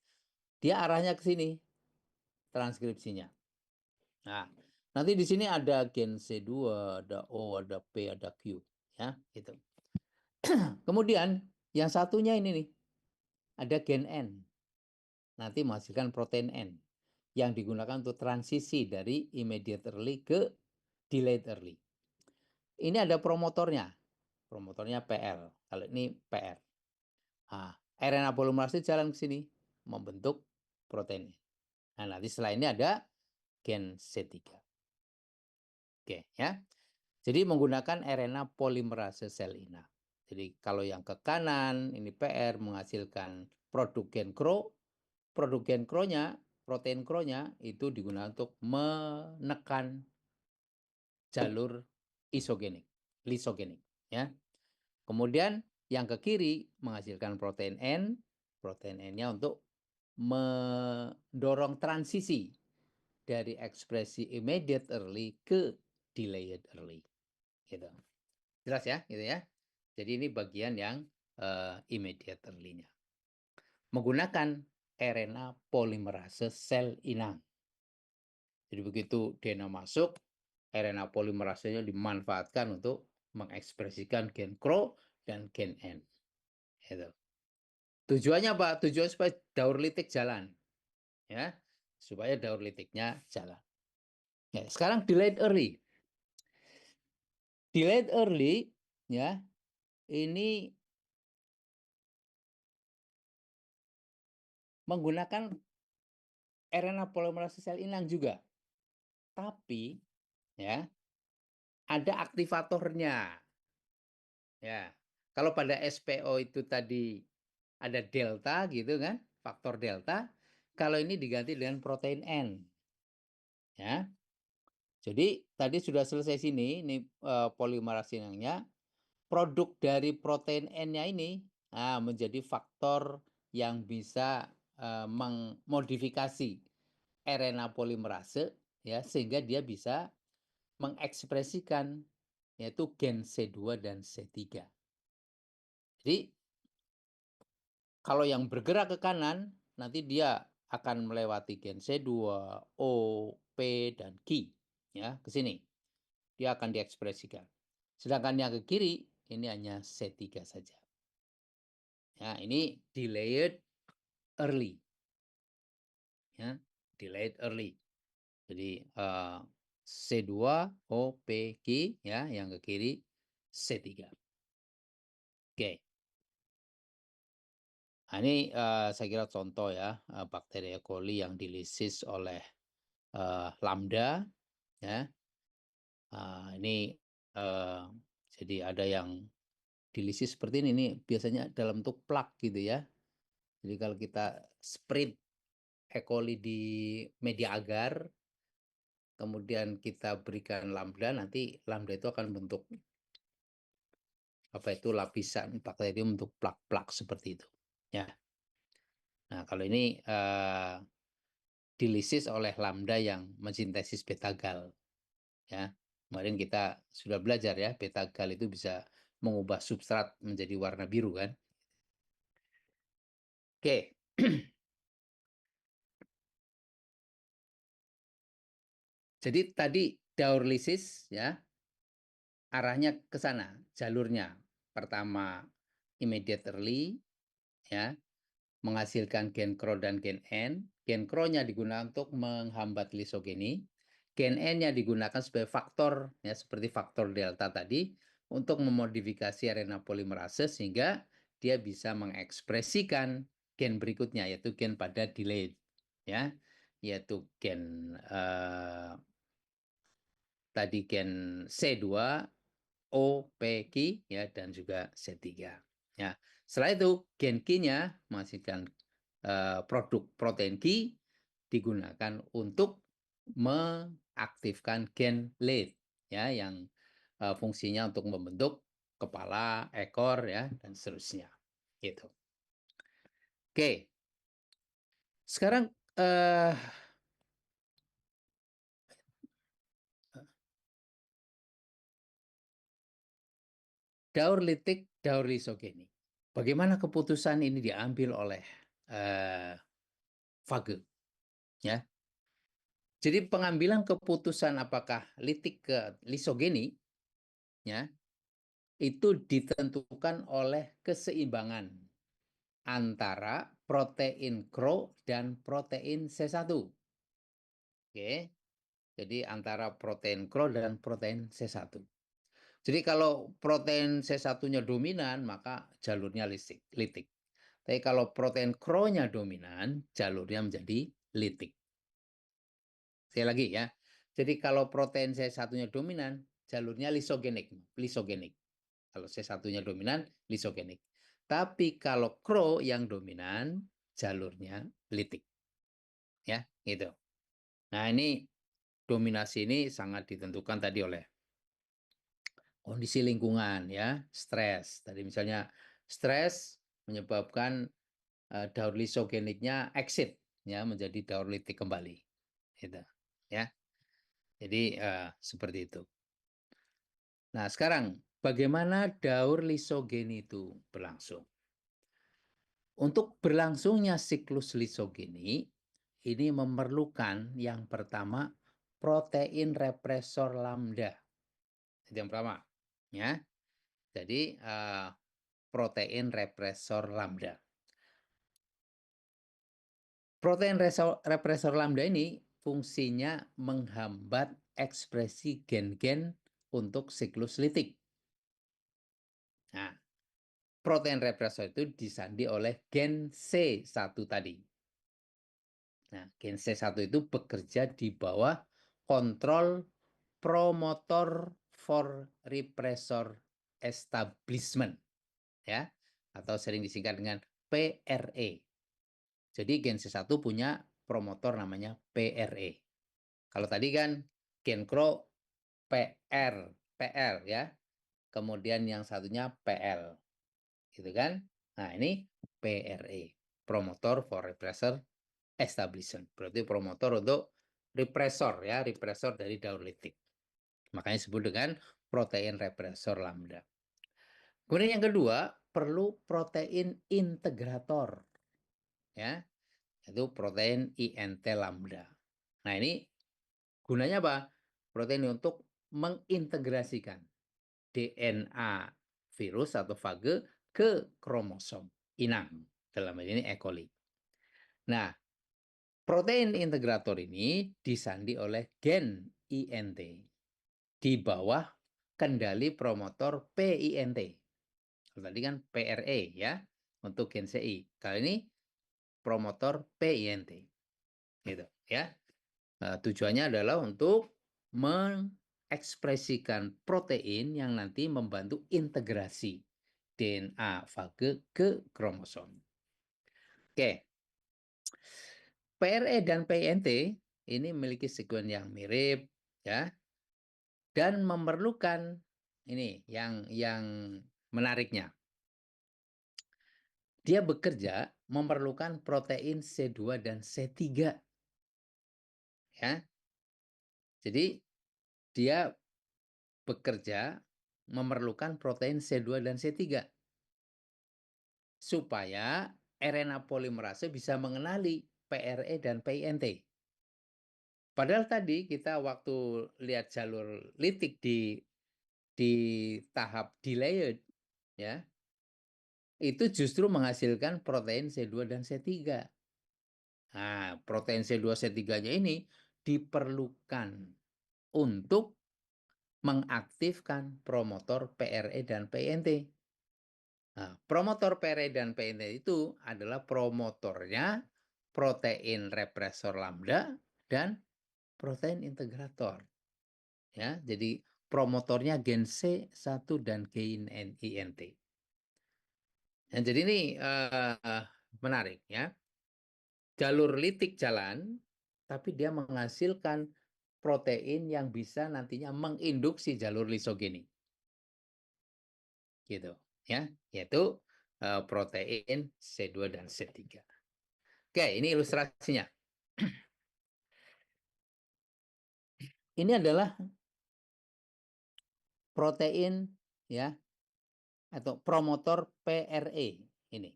Dia arahnya ke sini transkripsinya. Nah, nanti di sini ada gen C2, ada O, ada P, ada Q, ya, gitu. Kemudian yang satunya ini nih, ada gen N. Nanti menghasilkan protein N yang digunakan untuk transisi dari immediate early ke delayed early. Ini ada promotornya. Promotornya PR. Kalau ini PR. Nah, RNA polimerase jalan ke sini membentuk protein. Nah, nanti setelah ini ada gen C3. Oke, ya. Jadi menggunakan RNA polimerase sel inang. Jadi kalau yang ke kanan ini PR menghasilkan produk gen CRO, produk gen CRO-nya, protein CRO-nya itu digunakan untuk menekan jalur isogenik, lisogenik, ya. Kemudian yang ke kiri menghasilkan protein N, protein N-nya untuk mendorong transisi dari ekspresi immediate early ke delayed early. Gitu. Jelas ya, gitu ya. Jadi ini bagian yang immediate early-nya. Menggunakan RNA polimerase sel inang. Jadi begitu DNA masuk, RNA polimerasenya dimanfaatkan untuk mengekspresikan gen CRO dan gen N. Gitu. Tujuannya apa? Tujuan supaya daur litik jalan. Ya, supaya daur litiknya jalan. Ya, sekarang delayed early. Delayed early, ya, ini menggunakan RNA polimerase sel inang juga. Tapi, ya, ada aktivatornya. Ya, kalau pada SPO itu tadi ada delta gitu kan, faktor delta. Kalau ini diganti dengan protein N. Ya. Jadi tadi sudah selesai sini, ini polimerase inangnya. Produk dari protein N-nya ini menjadi faktor yang bisa memodifikasi RNA polimerase, ya, sehingga dia bisa mengekspresikan yaitu gen C2 dan C3. Jadi kalau yang bergerak ke kanan nanti dia akan melewati gen C2, O, P dan Q ya, ke sini. Dia akan diekspresikan. Sedangkan yang ke kiri ini hanya C3 saja. Ya, ini delayed early. Ya, delayed early. Jadi C2, O, P, Q ya, yang ke kiri C3. Oke. Nah, ini saya kira contoh ya bakteri E. coli yang dilisis oleh lambda ya. Ini jadi ada yang dilisis seperti ini biasanya dalam bentuk plak gitu ya. Jadi kalau kita sprint E. coli di media agar, kemudian kita berikan lambda, nanti lambda itu akan bentuk apa itu lapisan bakterium untuk plak-plak seperti itu. Ya. Nah kalau ini dilisis oleh lambda yang mensintesis beta-gal. Ya, kemarin kita sudah belajar ya, beta-gal itu bisa mengubah substrat menjadi warna biru kan. Oke. Jadi tadi daur lisis ya, arahnya ke sana, jalurnya. Pertama immediately ya, menghasilkan gen CRO dan gen N. Gen CRO-nya digunakan untuk menghambat lisogeni. Gen N-nya digunakan sebagai faktor ya, seperti faktor delta tadi untuk memodifikasi RNA polimerase sehingga dia bisa mengekspresikan gen berikutnya yaitu gen pada delayed ya, yaitu gen tadi gen C2, O, P, Q ya dan juga C3. Ya. Setelah itu gen Q-nya menghasilkan produk protein Q digunakan untuk mengaktifkan gen lead ya yang fungsinya untuk membentuk kepala, ekor ya dan seterusnya. Gitu. Oke. Sekarang daur litik, daur lisogeni. Bagaimana keputusan ini diambil oleh Fage? Ya. Jadi pengambilan keputusan apakah litik ke lisogeni ya, itu ditentukan oleh keseimbangan antara protein CRO dan protein C1. Oke. Jadi antara protein CRO dan protein C1. Jadi kalau protein C1-nya dominan, maka jalurnya litik. Tapi kalau protein CRO-nya dominan, jalurnya menjadi litik. Sekali lagi ya. Jadi kalau protein C1-nya dominan, jalurnya lisogenik. Kalau C1-nya dominan, lisogenik. Tapi kalau CRO yang dominan, jalurnya litik. Ya, gitu. Nah, ini dominasi ini sangat ditentukan tadi oleh kondisi lingkungan ya, stres. Tadi misalnya stres menyebabkan daur lisogeniknya exit ya menjadi daur litik kembali. Gitu. Ya. Jadi seperti itu. Nah, sekarang bagaimana daur lisogeni itu berlangsung? Untuk berlangsungnya siklus lisogeni, ini memerlukan yang pertama protein represor lambda. Itu yang pertama. Ya. Jadi protein represor lambda. Protein represor lambda ini fungsinya menghambat ekspresi gen-gen untuk siklus litik. Nah, protein represor itu disandi oleh gen C1 tadi. Nah, gen C1 itu bekerja di bawah kontrol promotor for repressor establishment ya atau sering disingkat dengan PRE. Jadi gen C1 punya promotor namanya PRE. Kalau tadi kan gen CRO PR ya. Kemudian yang satunya PL. Gitu kan? Nah, ini PRE, promotor for repressor establishment. Berarti promotor untuk represor ya, represor dari dendritik. Makanya disebut dengan protein represor lambda. Kemudian yang kedua, perlu protein integrator ya, yaitu protein INT lambda. Nah, ini gunanya apa? Protein untuk mengintegrasikan DNA virus atau fage ke kromosom inang, dalam hal ini E. coli. Nah, protein integrator ini disandi oleh gen INT di bawah kendali promotor PINT. Tadi kan PRE ya, untuk gen CI. Kali ini promotor PINT. Gitu ya. Tujuannya adalah untuk mengekspresikan protein yang nanti membantu integrasi DNA fage ke kromosom. Oke. PRE dan PINT ini memiliki sekuens yang mirip ya, dan memerlukan ini yang menariknya. Dia bekerja memerlukan protein C2 dan C3 ya. Jadi dia bekerja memerlukan protein C2 dan C3 supaya RNA polimerase bisa mengenali PRE dan PINT. Padahal tadi kita waktu lihat jalur litik di tahap delayed ya, itu justru menghasilkan protein C2 dan C3. Nah, protein C2 C3-nya ini diperlukan untuk mengaktifkan promotor PRE dan PINT. Nah, promotor PRE dan PINT itu adalah promotornya protein represor lambda dan protein integrator. Ya, jadi promotornya gen C1 dan gen INT. Nah, jadi ini menarik ya. Jalur litik jalan, tapi dia menghasilkan protein yang bisa nantinya menginduksi jalur lisogeni. Gitu ya, yaitu protein C2 dan C3. Oke, ini ilustrasinya. Ini adalah protein ya, atau promotor PRE ini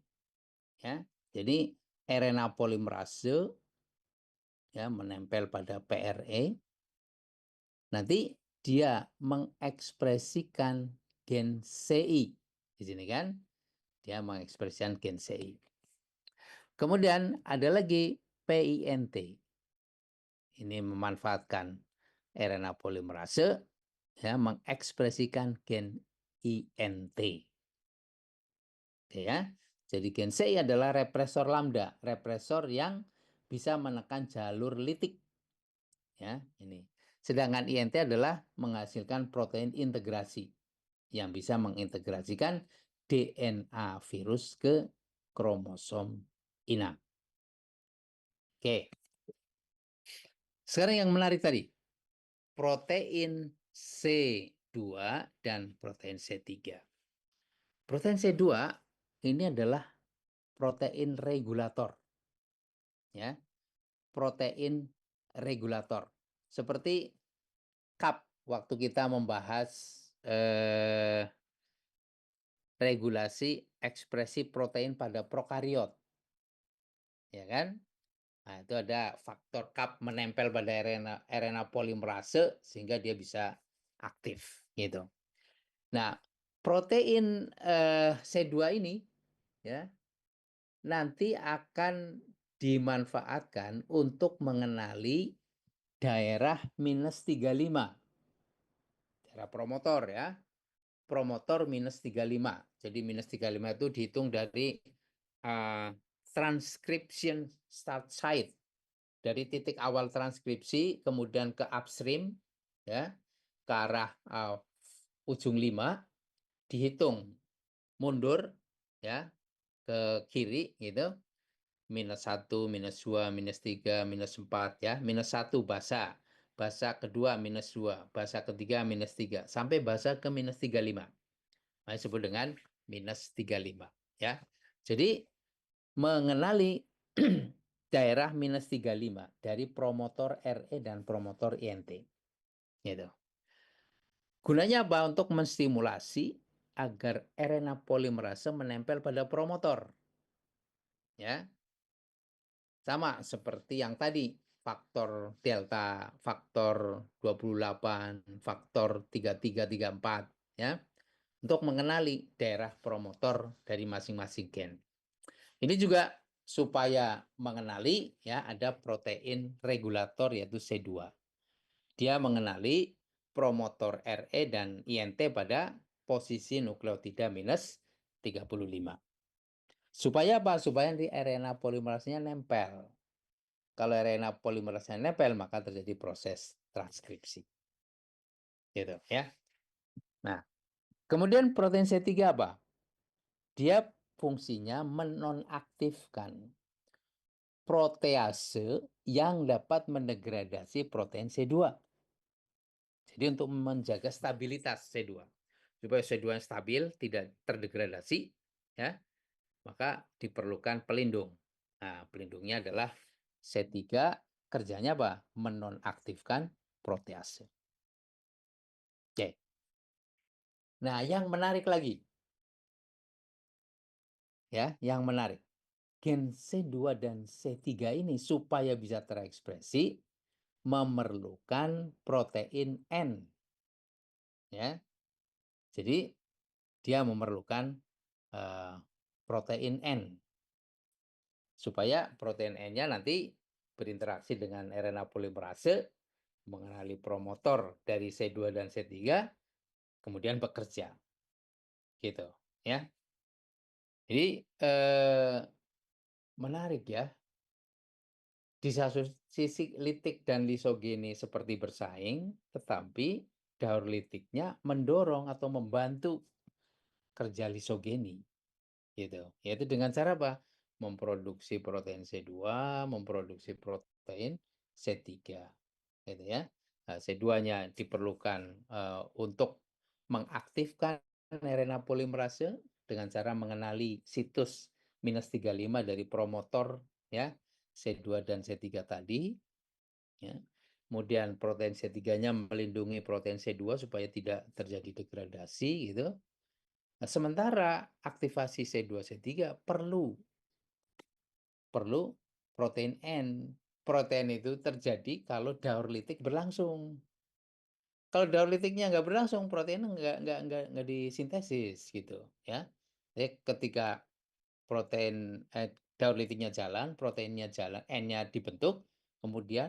ya. Jadi RNA polimerase ya menempel pada PRE. Nanti dia mengekspresikan gen CI. Di sini kan dia mengekspresikan gen CI. Kemudian ada lagi PINT. Ini memanfaatkan RNA polimerase ya mengekspresikan gen INT. Oke ya. Jadi gen CI adalah represor lambda, represor yang bisa menekan jalur litik. Ya, ini. Sedangkan INT adalah menghasilkan protein integrasi yang bisa mengintegrasikan DNA virus ke kromosom inang. Oke. Sekarang yang menarik tadi, protein C2 dan protein C3. Protein C2 ini adalah protein regulator. Ya, protein regulator. Seperti CAP waktu kita membahas regulasi ekspresi protein pada prokariot. Ya kan? Nah, itu ada faktor CAP menempel pada RNA polimerase sehingga dia bisa aktif gitu. Nah, protein C2 ini ya nanti akan dimanfaatkan untuk mengenali daerah -35. Daerah promotor ya. Promotor -35. Jadi -35 itu dihitung dari transcription start site. Dari titik awal transkripsi kemudian ke upstream ya ke arah ujung 5 dihitung mundur ya ke kiri gitu -1, -2, -3, -4 ya -1 basa kedua -2 basa ketiga -3 sampai basa ke -35. Nah, disebut dengan -35 ya. Jadi mengenali daerah minus 35 dari promotor RE dan promotor INT. Gitu. Gunanya apa? Untuk menstimulasi agar RNA polimerase menempel pada promotor. Ya, sama seperti yang tadi, faktor delta, faktor 28, faktor 3334, ya, untuk mengenali daerah promotor dari masing-masing gen. Ini juga supaya mengenali, ya, ada protein regulator yaitu C2. Dia mengenali promotor RE dan INT pada posisi nukleotida minus 35. Supaya apa? Supaya di RNA polimerasenya nempel. Kalau RNA polimerasenya nempel, maka terjadi proses transkripsi. Gitu ya. Nah, kemudian protein C3 apa? Dia fungsinya menonaktifkan protease yang dapat mendegradasi protein C2. Jadi untuk menjaga stabilitas C2. Supaya C2 stabil, tidak terdegradasi, ya, maka diperlukan pelindung. Nah, pelindungnya adalah C3, kerjanya apa? Menonaktifkan protease. Oke. Nah, yang menarik lagi, ya, yang menarik. Gen C2 dan C3 ini supaya bisa terekspresi memerlukan protein N, ya. Jadi dia memerlukan protein N supaya protein N-nya nanti berinteraksi dengan RNA polimerase, mengenali promotor dari C2 dan C3, kemudian bekerja. Gitu, ya. Jadi menarik ya. Di satu sisi litik dan lisogeni seperti bersaing, tetapi daur litiknya mendorong atau membantu kerja lisogeni. Gitu. Yaitu dengan cara apa? Memproduksi protein C2, memproduksi protein C3. Gitu ya. Nah, C2-nya diperlukan untuk mengaktifkan RNA polimerase dengan cara mengenali situs minus 35 dari promotor, ya, C2 dan C3 tadi, ya. Kemudian protein C3-nya melindungi protein C2 supaya tidak terjadi degradasi gitu. Nah, sementara aktivasi C2 C3 perlu protein N. Protein itu terjadi kalau daur litik berlangsung. Kalau daur litiknya nggak berlangsung, proteinnya nggak disintesis gitu ya. Jadi ketika daur litiknya jalan, proteinnya jalan, N-nya dibentuk, kemudian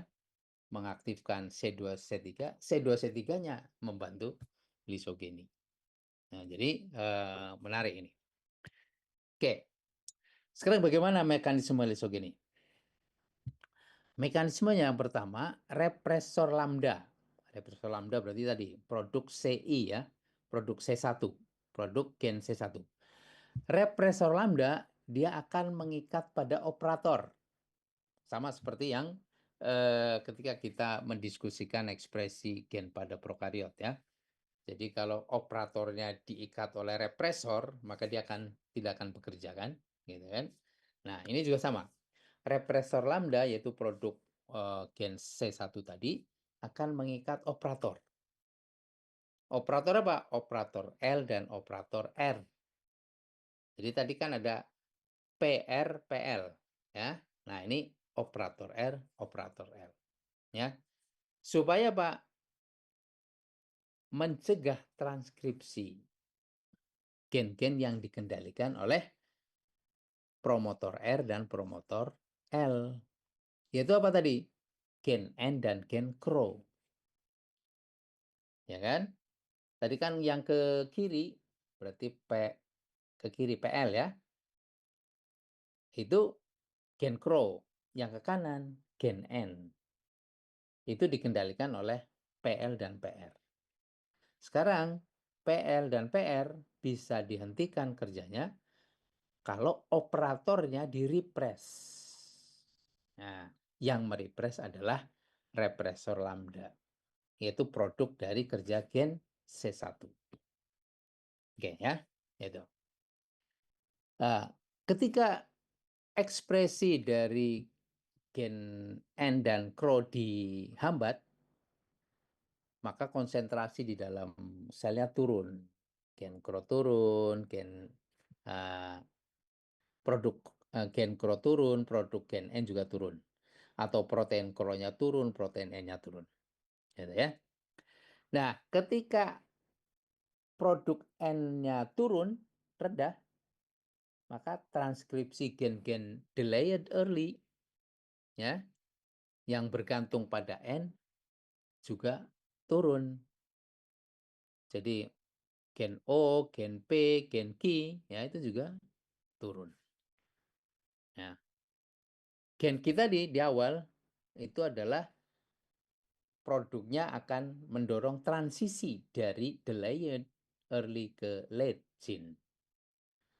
mengaktifkan C2 C3, C2 C3-nya membantu lisogeni. Nah, jadi menarik ini. Oke, sekarang bagaimana mekanisme lisogeni? Mekanismenya yang pertama, represor lambda. Represor lambda berarti tadi produk CI ya, produk C1, produk gen C1. Represor lambda dia akan mengikat pada operator. Sama seperti yang ketika kita mendiskusikan ekspresi gen pada prokariot ya. Jadi kalau operatornya diikat oleh represor, maka dia tidak akan bekerja kan, gitu kan. Nah, ini juga sama. Represor lambda yaitu produk gen C1 tadi akan mengikat operator. Operator apa? Operator L dan operator R. Jadi tadi kan ada PR, PL, ya. Nah, ini operator R, operator L, ya. Supaya Pak mencegah transkripsi gen-gen yang dikendalikan oleh promotor R dan promotor L. Yaitu apa tadi? Gen N dan gen CRO. Ya kan? Tadi kan yang ke kiri berarti ke kiri PL ya. Itu gen CRO. Yang ke kanan gen N. Itu dikendalikan oleh PL dan PR. Sekarang PL dan PR bisa dihentikan kerjanya kalau operatornya di-repress. Nah, yang merepress adalah represor lambda, yaitu produk dari kerja gen C1. Oke ya, itu. Ketika ekspresi dari gen N dan CRO dihambat, maka konsentrasi di dalam selnya turun. Gen CRO turun, produk gen CRO turun, produk gen N juga turun. Atau protein CRO-nya turun, protein N-nya turun. Gitu ya. Nah, ketika produk N-nya turun, rendah, maka transkripsi gen-gen delayed early ya, yang bergantung pada N juga turun. Jadi gen O, gen P, gen Q ya itu juga turun. Ya. Gen kita di awal itu adalah produknya akan mendorong transisi dari delayed early ke late gene.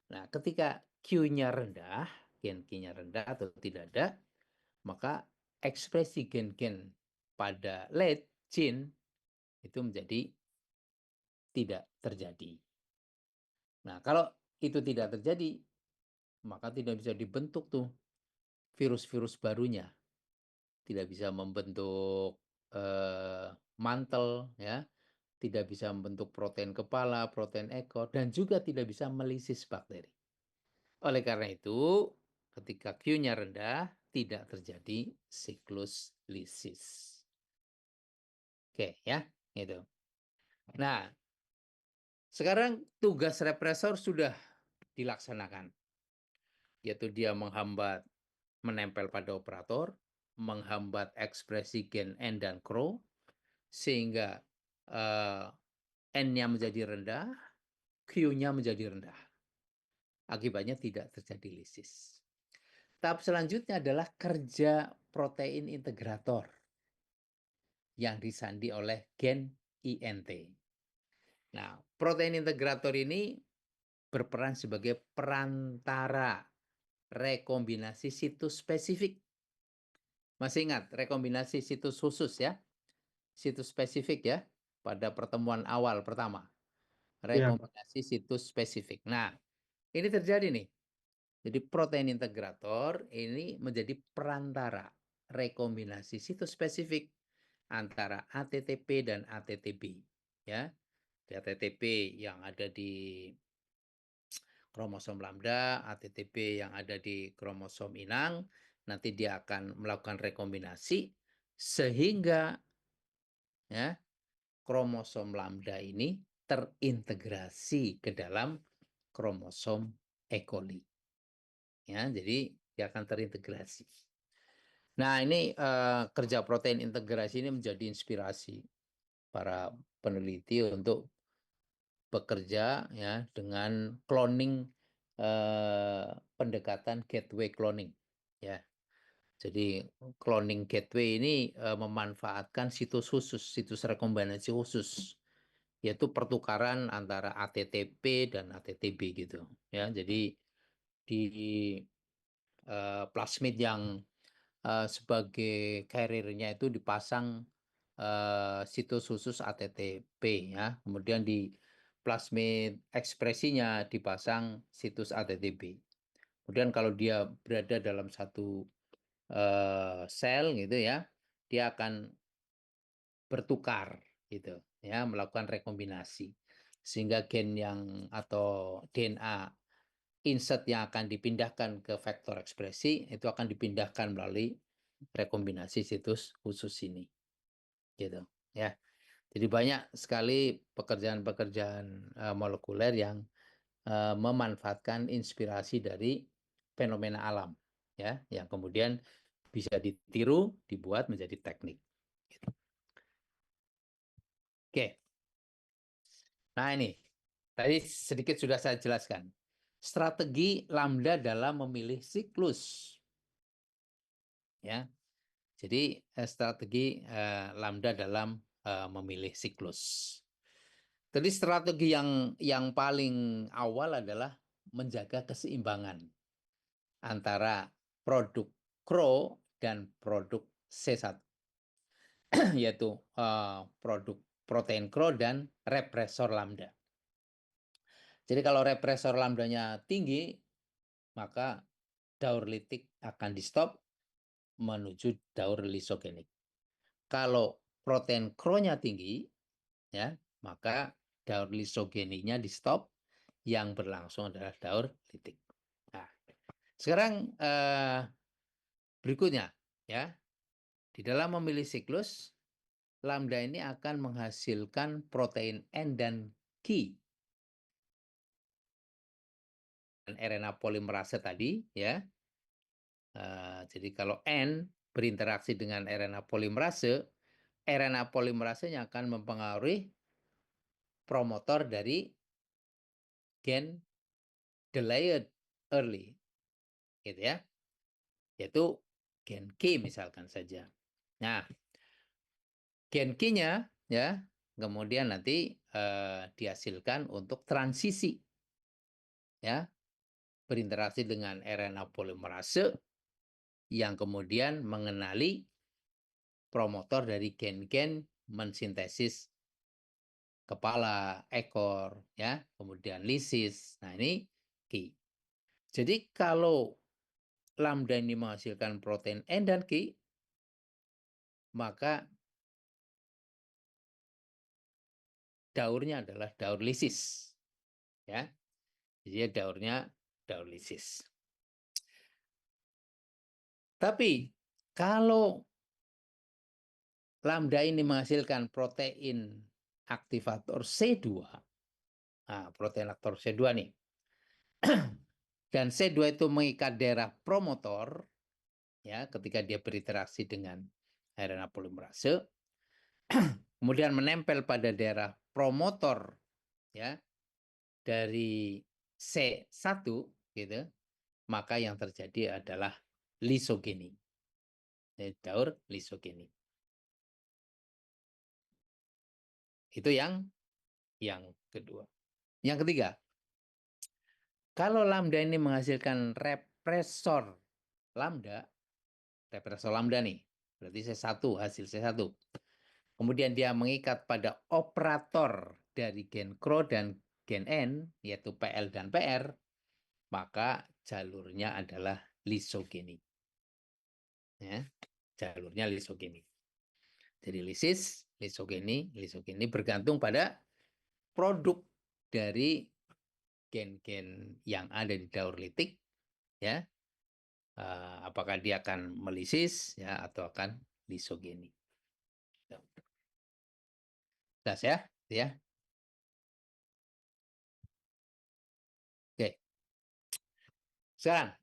Nah, ketika Q-nya rendah, gen Q-nya rendah atau tidak ada, maka ekspresi gen-gen pada late gene itu menjadi tidak terjadi. Nah, kalau itu tidak terjadi, maka tidak bisa dibentuk tuh virus-virus barunya. Tidak bisa membentuk mantel, ya, tidak bisa membentuk protein kepala, protein ekor, dan juga tidak bisa melisis bakteri. Oleh karena itu, ketika Q-nya rendah, tidak terjadi siklus lisis. Oke, ya, gitu. Nah, sekarang tugas represor sudah dilaksanakan, yaitu dia menghambat menempel pada operator, menghambat ekspresi gen N dan CRO, sehingga N-nya menjadi rendah, Q-nya menjadi rendah. Akibatnya tidak terjadi lisis. Tahap selanjutnya adalah kerja protein integrator yang disandi oleh gen INT. Nah, protein integrator ini berperan sebagai perantara rekombinasi situs spesifik. Masih ingat rekombinasi situs khusus ya? Situs spesifik ya, pada pertemuan awal pertama. Ya, Rekombinasi situs spesifik. Nah, ini terjadi nih. Jadi protein integrator ini menjadi perantara rekombinasi situs spesifik antara ATTP dan ATTB. Ya, di ATTP yang ada di kromosom lambda, ATTP yang ada di kromosom inang, nanti dia akan melakukan rekombinasi sehingga ya kromosom lambda ini terintegrasi ke dalam kromosom E. coli. Ya, jadi dia akan terintegrasi. Nah, ini kerja protein integrasi ini menjadi inspirasi para peneliti untuk bekerja ya dengan cloning pendekatan gateway cloning ya. Jadi cloning gateway ini memanfaatkan situs khusus, situs rekombinasi khusus, yaitu pertukaran antara ATTP dan ATTB gitu ya. Jadi di plasmid yang sebagai carrier-nya itu dipasang situs khusus ATTP ya. Kemudian di plasmid ekspresinya dipasang situs ATTB. Kemudian kalau dia berada dalam satu sel gitu ya, dia akan bertukar gitu ya, melakukan rekombinasi sehingga gen yang atau DNA insert yang akan dipindahkan ke vektor ekspresi itu akan dipindahkan melalui rekombinasi situs khusus ini gitu ya. Jadi banyak sekali pekerjaan-pekerjaan molekuler yang memanfaatkan inspirasi dari fenomena alam ya, yang kemudian bisa ditiru, dibuat menjadi teknik. Gitu. Oke, nah ini tadi sedikit sudah saya jelaskan strategi lambda dalam memilih siklus ya. Jadi strategi lambda dalam memilih siklus. Jadi strategi yang paling awal adalah menjaga keseimbangan antara produk CRO dan produk C1, yaitu produk protein CRO dan represor lambda. Jadi kalau represor lambdanya tinggi, maka daur litik akan di stop menuju daur lisogenik. Kalau protein Cro-nya tinggi, ya, maka daur lisogeniknya di stop, yang berlangsung adalah daur litik. Nah, sekarang berikutnya, ya, di dalam memilih siklus, lambda ini akan menghasilkan protein N dan Q. Dan RNA polimerase tadi, ya. Jadi kalau N berinteraksi dengan RNA polimerasenya akan mempengaruhi promotor dari gen delayed early, gitu ya, yaitu gen Q misalkan saja. Nah, gen Q-nya, ya, kemudian nanti dihasilkan untuk transisi, ya, berinteraksi dengan RNA polimerase yang kemudian mengenali promotor dari gen-gen mensintesis kepala, ekor, ya, kemudian lisis. Nah, ini Q. Jadi kalau lambda ini menghasilkan protein N dan Q, maka daurnya adalah daur lisis, ya. Jadi daurnya daur lisis. Tapi kalau lambda ini menghasilkan protein aktivator C2, nah, protein aktivator C2 nih, dan C2 itu mengikat daerah promotor, ya, ketika dia berinteraksi dengan RNA polimerase, kemudian menempel pada daerah promotor, ya, dari C1, gitu, maka yang terjadi adalah lisogeni, daur lisogeni. Itu yang kedua. Yang ketiga, kalau lambda ini menghasilkan represor lambda nih, berarti C1, hasil C1. Kemudian dia mengikat pada operator dari gen Cro dan gen N, yaitu PL dan PR, maka jalurnya adalah lisogeni. Ya, jalurnya lisogeni. Jadi lisis, lisogeni bergantung pada produk dari gen-gen yang ada di daur litik, ya. Apakah dia akan melisis, ya, atau akan lisogeni. Jelas ya? Ya. Oke. Sekarang,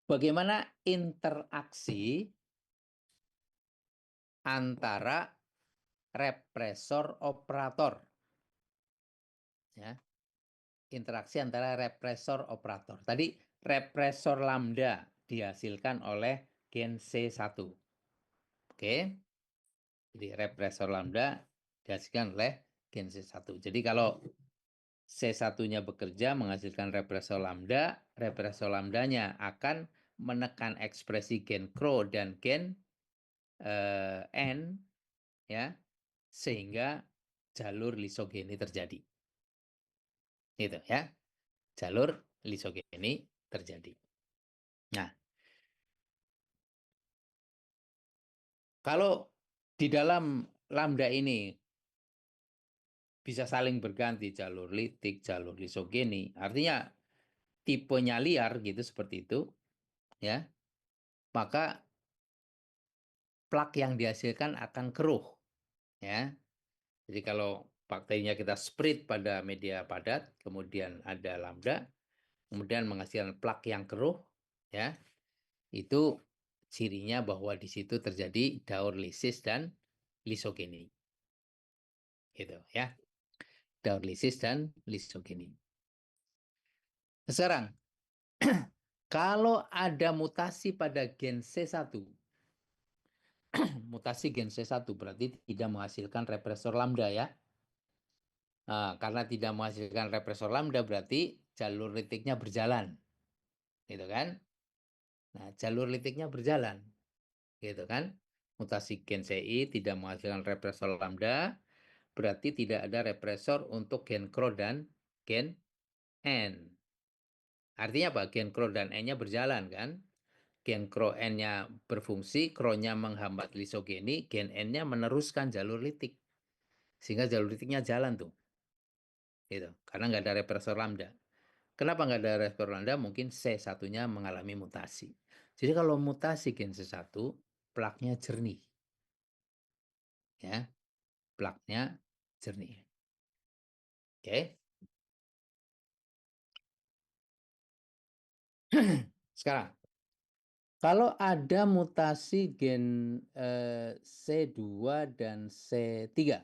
bagaimana interaksi antara represor operator? Ya. Interaksi antara represor operator. Tadi represor lambda dihasilkan oleh gen C1. Oke. Jadi represor lambda dihasilkan oleh gen C1. Jadi kalau C1-nya bekerja menghasilkan represor lambdanya akan menekan ekspresi gen Cro dan gen N, ya, sehingga jalur lisogeni terjadi. Gitu ya. Jalur lisogeni terjadi. Nah, kalau di dalam lambda ini bisa saling berganti jalur litik, jalur lisogeni, artinya tipenya liar gitu, seperti itu, ya, maka plak yang dihasilkan akan keruh, ya. Jadi kalau bakterinya kita spread pada media padat, kemudian ada lambda, kemudian menghasilkan plak yang keruh, ya, itu cirinya bahwa di situ terjadi daur lisis dan lisogeni. Gitu ya. Daur lisis dan lisogeni. Sekarang, kalau ada mutasi pada gen C1, mutasi gen C1 berarti tidak menghasilkan represor lambda, ya. Nah, karena tidak menghasilkan represor lambda berarti jalur litiknya berjalan. Gitu kan? Nah, jalur litiknya berjalan. Gitu kan? Mutasi gen CI tidak menghasilkan represor lambda, berarti tidak ada represor untuk gen Cro dan gen N. Artinya apa? Gen Cro dan N-nya berjalan kan? gen CRO-N-nya berfungsi, CRO-nya menghambat lisogeni, gen N-nya meneruskan jalur litik. Sehingga jalur litiknya jalan tuh. Gitu. Karena nggak ada repressor lambda. Kenapa nggak ada repressor lambda? Mungkin C1-nya mengalami mutasi. Jadi kalau mutasi gen C1, plaknya jernih. Ya, plaknya jernih. Oke. Sekarang, kalau ada mutasi gen C2 dan C3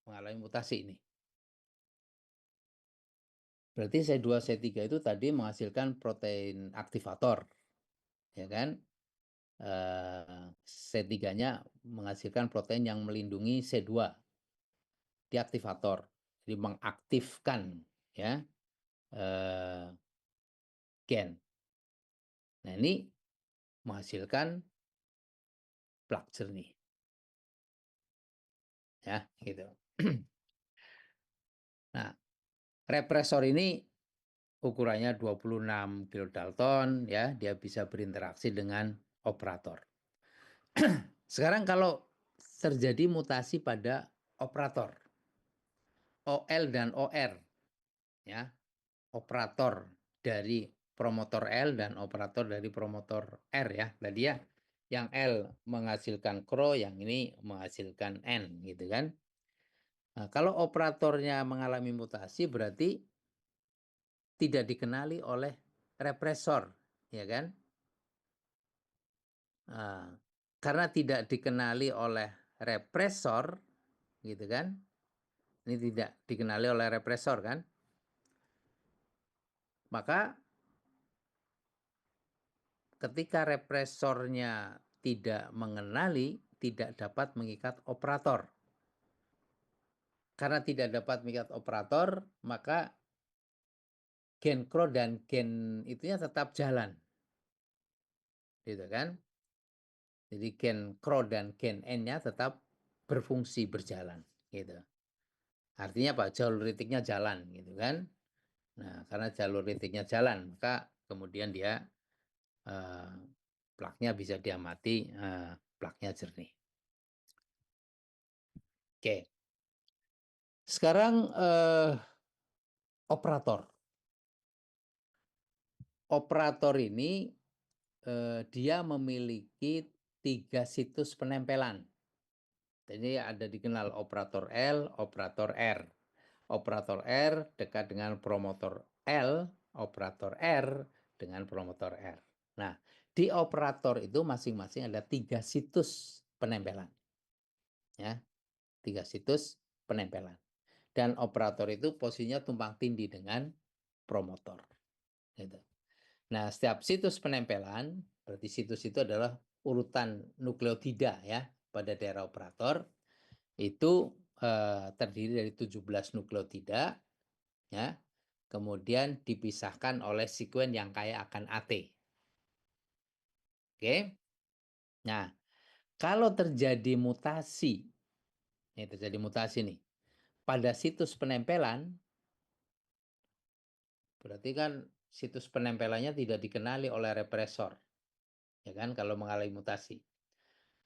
mengalami mutasi ini. Berarti C2, C3 itu tadi menghasilkan protein aktivator, ya kan? C3-nya menghasilkan protein yang melindungi C2, di aktivator, jadi mengaktifkan ya gen. Nah ini menghasilkan plak jernih, ya gitu. Nah, represor ini ukurannya 26 kilodalton, ya, dia bisa berinteraksi dengan operator. Sekarang kalau terjadi mutasi pada operator, OL dan OR, ya, operator dari promotor L dan operator dari promotor R, ya, tadi ya, yang L menghasilkan CRO, yang ini menghasilkan N, gitu kan. Nah, kalau operatornya mengalami mutasi berarti tidak dikenali oleh represor, ya kan? Nah, karena tidak dikenali oleh represor, gitu kan? Ini tidak dikenali oleh represor kan? Maka ketika represornya tidak mengenali, tidak dapat mengikat operator. Karena tidak dapat mengikat operator, maka gen CRO dan gen itunya tetap jalan. Gitu kan? Jadi gen CRO dan gen N-nya tetap berfungsi berjalan, gitu. Artinya apa? Jalur litiknya jalan, gitu kan? Nah, karena jalur litiknya jalan, maka kemudian dia plaknya bisa diamati, plaknya jernih. Oke. Sekarang operator. Operator ini dia memiliki 3 situs penempelan. Jadi ada dikenal operator L, operator R. Operator R dekat dengan promotor L, operator R dengan promotor R. Nah, di operator itu masing-masing ada 3 situs penempelan. Ya, 3 situs penempelan. Dan operator itu posisinya tumpang tindih dengan promotor. Gitu. Nah, setiap situs penempelan, berarti situs itu adalah urutan nukleotida ya pada daerah operator, itu terdiri dari 17 nukleotida, ya, kemudian dipisahkan oleh sekuen yang kaya akan AT. Oke. Nah, kalau terjadi mutasi, nih, pada situs penempelan, berarti kan situs penempelannya tidak dikenali oleh represor, ya kan, kalau mengalami mutasi.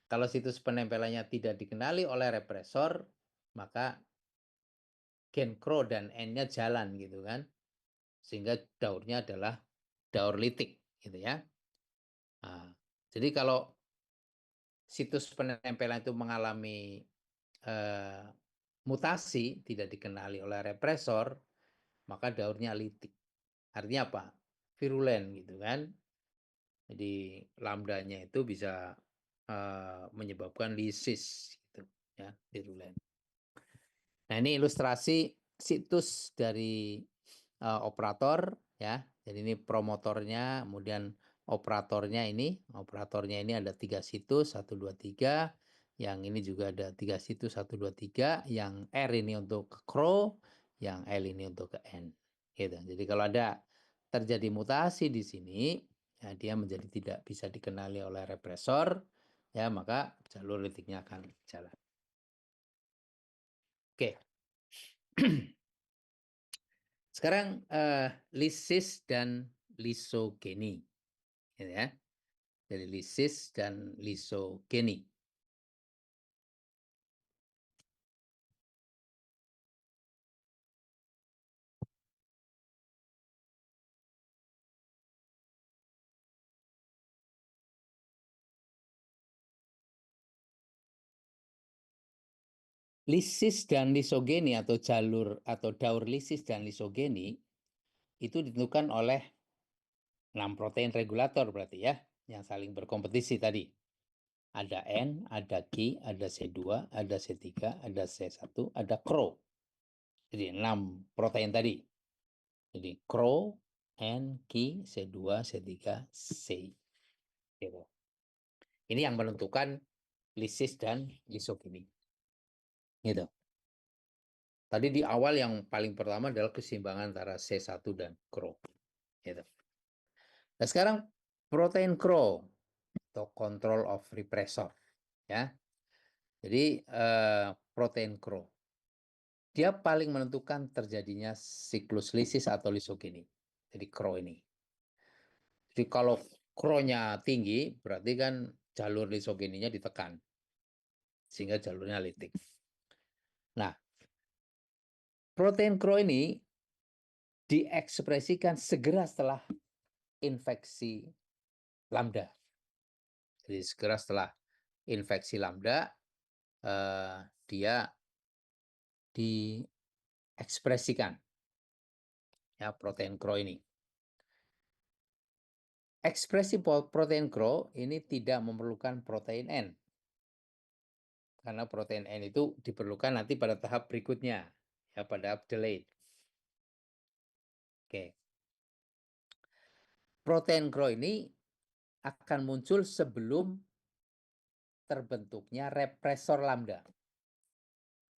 Kalau situs penempelannya tidak dikenali oleh represor, maka gen CRO dan N-nya jalan, gitu kan. Sehingga daurnya adalah daur litik, gitu ya. Nah, jadi kalau situs penempelan itu mengalami mutasi, tidak dikenali oleh represor, maka daurnya litik. Artinya apa? Virulen, gitu kan. Jadi lambdanya itu bisa menyebabkan lisis, gitu ya, virulen. Nah, ini ilustrasi situs dari operator ya. Jadi ini promotornya, kemudian operatornya ini ada 3 situs, 1, 2, 3. Yang ini juga ada 3 situs, 1, 2, 3. Yang R ini untuk ke CRO, yang L ini untuk ke N. Gitu. Jadi kalau ada terjadi mutasi di sini, ya, dia menjadi tidak bisa dikenali oleh represor, ya, maka jalur litiknya akan jalan. Oke. Sekarang lisis dan lisogeni, gitu ya. Jadi lisis dan lisogeni. Lisis dan lisogeni atau jalur atau daur lisis dan lisogeni itu ditentukan oleh 6 protein regulator berarti ya, yang saling berkompetisi tadi. Ada N, ada Q, ada C2, ada C3, ada C1, ada CRO. Jadi 6 protein tadi. Jadi CRO, N, Q, C2, C3, C. Gitu. Ini yang menentukan lisis dan lisogeni. Gitu. Tadi di awal yang paling pertama adalah keseimbangan antara C1 dan CRO. Gitu. Nah sekarang protein CRO atau control of repressor. Ya. Jadi protein CRO. Dia paling menentukan terjadinya siklus lisis atau lisogeni. Jadi CRO ini. Jadi kalau CRO-nya tinggi, berarti kan jalur lisogeninya ditekan. Sehingga jalurnya litik. Nah, protein CRO ini diekspresikan segera setelah infeksi lambda. Jadi segera setelah infeksi lambda, dia diekspresikan ya protein CRO ini. Ekspresi protein CRO ini tidak memerlukan protein N. Karena protein N itu diperlukan nanti pada tahap berikutnya, ya pada tahap delayed. Oke. Protein CRO ini akan muncul sebelum terbentuknya represor lambda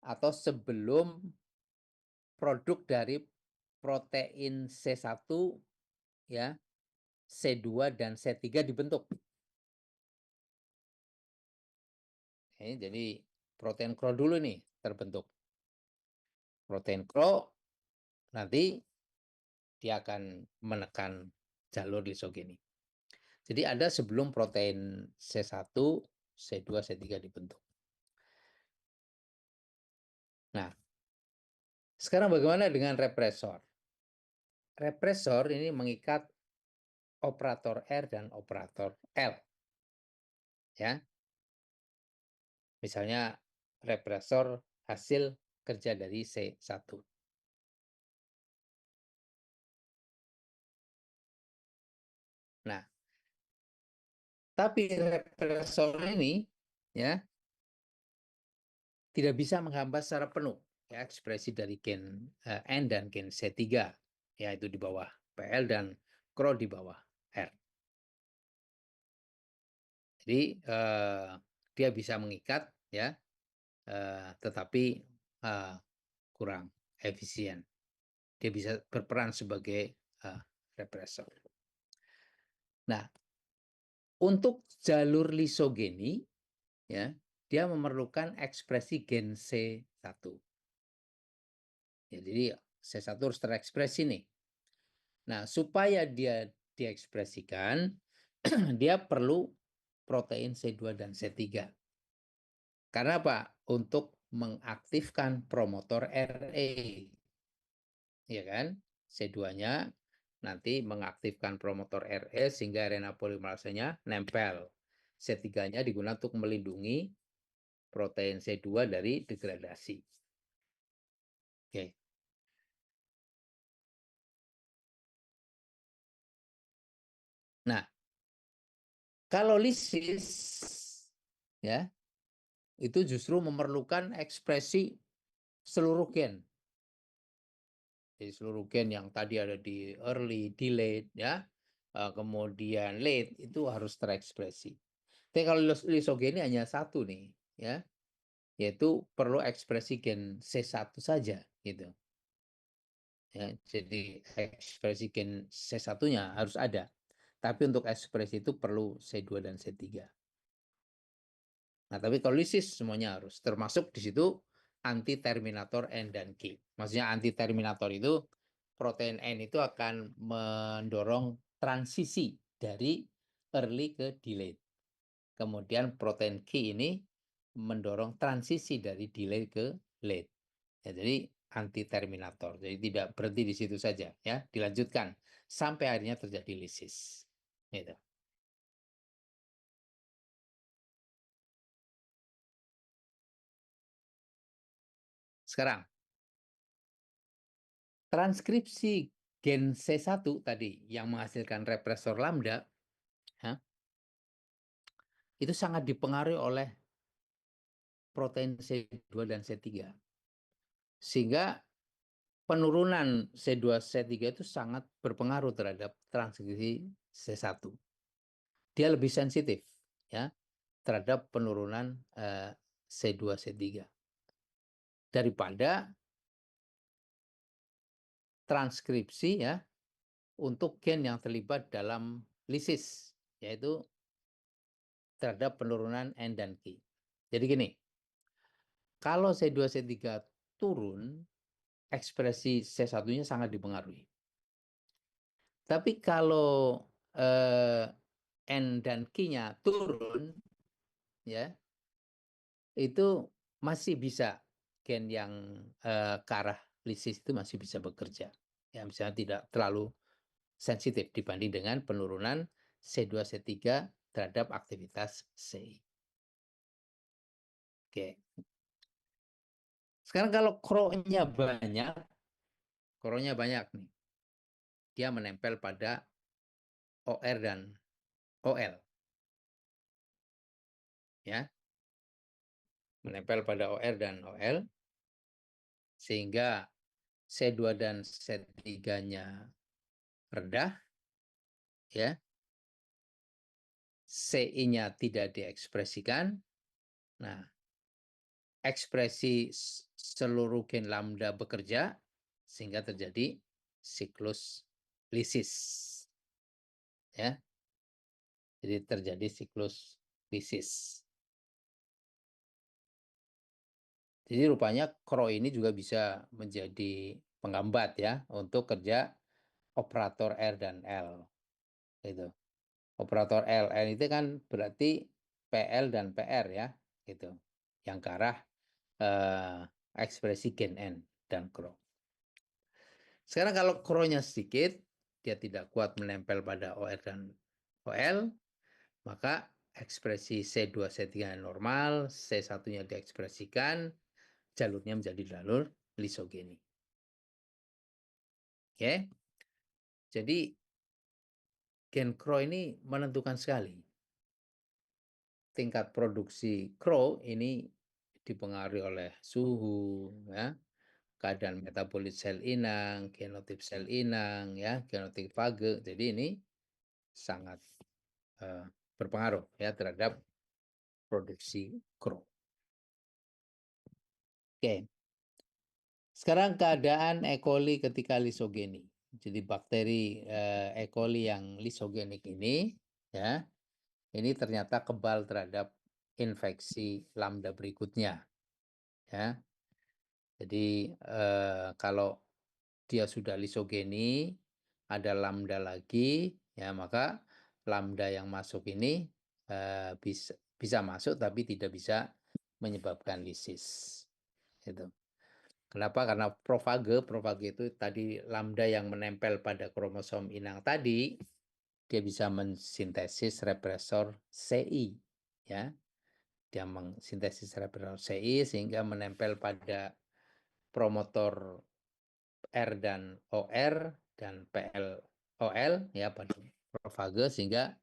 atau sebelum produk dari protein C1 ya, C2 dan C3 dibentuk. Jadi protein CRO dulu nih terbentuk. Protein CRO nanti dia akan menekan jalur lisogeni. Jadi ada sebelum protein C1, C2, C3 dibentuk. Nah, sekarang bagaimana dengan represor? Represor ini mengikat operator R dan operator L. Ya. Misalnya represor hasil kerja dari C1. Nah, tapi represor ini ya tidak bisa menghambat secara penuh ya ekspresi dari gen N dan gen C3 yaitu di bawah PL dan CRO di bawah R. Jadi dia bisa mengikat ya tetapi kurang efisien. Dia bisa berperan sebagai represor. Nah, untuk jalur lisogeni ya, dia memerlukan ekspresi gen C1. Ya, jadi C1 harus terekspresi nih. Nah, supaya dia diekspresikan, dia perlu protein C2 dan C3. Karena apa? Untuk mengaktifkan promotor RE. Ya kan? C2-nya nanti mengaktifkan promotor RE sehingga RNA polimerasenya nempel. C3-nya digunakan untuk melindungi protein C2 dari degradasi. Oke. Nah, kalau lisis ya, itu justru memerlukan ekspresi seluruh gen. Jadi seluruh gen yang tadi ada di early, delayed ya, kemudian late itu harus terekspresi. Tapi kalau lisogeni hanya satu nih ya, yaitu perlu ekspresi gen C1 saja gitu. Ya, jadi ekspresi gen C1-nya harus ada. Tapi untuk ekspresi itu perlu C2 dan C3. Nah, tapi kalau lisis semuanya harus. Termasuk di situ anti terminator N dan Q. Maksudnya anti terminator itu protein N itu akan mendorong transisi dari early ke delayed. Kemudian protein Q ini mendorong transisi dari delay ke late. Ya, jadi anti terminator. Jadi tidak berhenti di situ saja, ya, dilanjutkan sampai akhirnya terjadi lisis. Gitu. Sekarang transkripsi gen C1 tadi yang menghasilkan represor lambda, ya, itu sangat dipengaruhi oleh protein C2 dan C3. Sehingga penurunan C2, C3 itu sangat berpengaruh terhadap transkripsi C1. Dia lebih sensitif, ya, terhadap penurunan C2, C3 daripada transkripsi, ya, untuk gen yang terlibat dalam lisis, yaitu terhadap penurunan N dan Q. Jadi gini, kalau C2, C3 turun, ekspresi C1-nya sangat dipengaruhi. Tapi kalau N dan Q-nya turun, ya, itu masih bisa gen yang ke arah lisis itu masih bisa bekerja. Ya, misalnya tidak terlalu sensitif dibanding dengan penurunan C2, C3 terhadap aktivitas C. Oke. Sekarang kalau CRO-nya banyak nih. Dia menempel pada OR dan OL. Ya, menempel pada OR dan OL sehingga C2 dan C3-nya rendah, ya. CI-nya tidak diekspresikan. Nah, ekspresi seluruh gen lambda bekerja sehingga terjadi siklus lisis. Ya. Jadi terjadi siklus lisis. Jadi rupanya CRO ini juga bisa menjadi penghambat, ya, untuk kerja operator R dan L. Gitu. Operator L itu kan berarti PL dan PR, ya, gitu. Yang ke arah ekspresi gen N dan CRO. Sekarang kalau CRO-nya sedikit, dia tidak kuat menempel pada OR dan OL, maka ekspresi C2, C3 normal, C1-nya diekspresikan, jalurnya menjadi jalur lisogeni. Oke. Jadi gen CRO ini menentukan sekali. Tingkat produksi CRO ini dipengaruhi oleh suhu, ya, keadaan metabolit sel inang, genotip sel inang, ya, genotip fage. Jadi ini sangat berpengaruh, ya, terhadap produksi CRO. Oke. Sekarang keadaan E. coli ketika lisogeni. Jadi bakteri E. coli yang lisogenik ini, ya, ini ternyata kebal terhadap infeksi lambda berikutnya, ya. Jadi kalau dia sudah lisogeni, ada lambda lagi, ya, maka lambda yang masuk ini bisa masuk tapi tidak bisa menyebabkan lisis. Gitu. Kenapa? Karena profage itu tadi lambda yang menempel pada kromosom inang tadi, dia bisa mensintesis represor CI, ya. Dia mensintesis represor CI sehingga menempel pada promotor R dan OR dan PLOL, ya, pada profage sehingga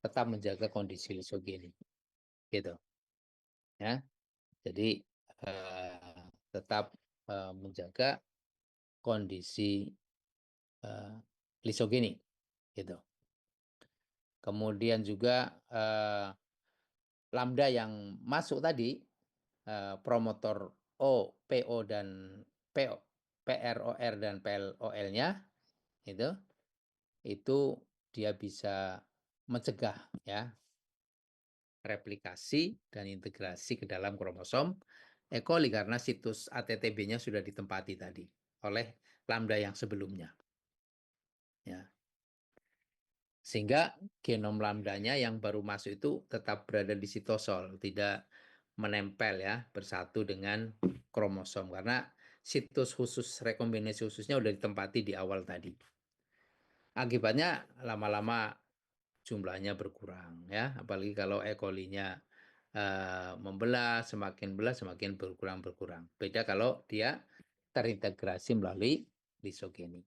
tetap menjaga kondisi lisogeni. Gitu. Ya. Jadi tetap menjaga kondisi lisogeni, gitu. Kemudian juga lambda yang masuk tadi, promotor O, PO dan PO, PROR dan PLOL-nya itu dia bisa mencegah, ya, replikasi dan integrasi ke dalam kromosom E. coli karena situs ATTB-nya sudah ditempati tadi oleh lambda yang sebelumnya. Ya. Sehingga genom lambdanya yang baru masuk itu tetap berada di sitosol, tidak menempel ya, bersatu dengan kromosom karena situs khusus rekombinasi khususnya udah ditempati di awal tadi. Akibatnya lama-lama jumlahnya berkurang ya, apalagi kalau E. coli-nya membelah, semakin belah semakin berkurang. Beda kalau dia terintegrasi melalui lisogeni.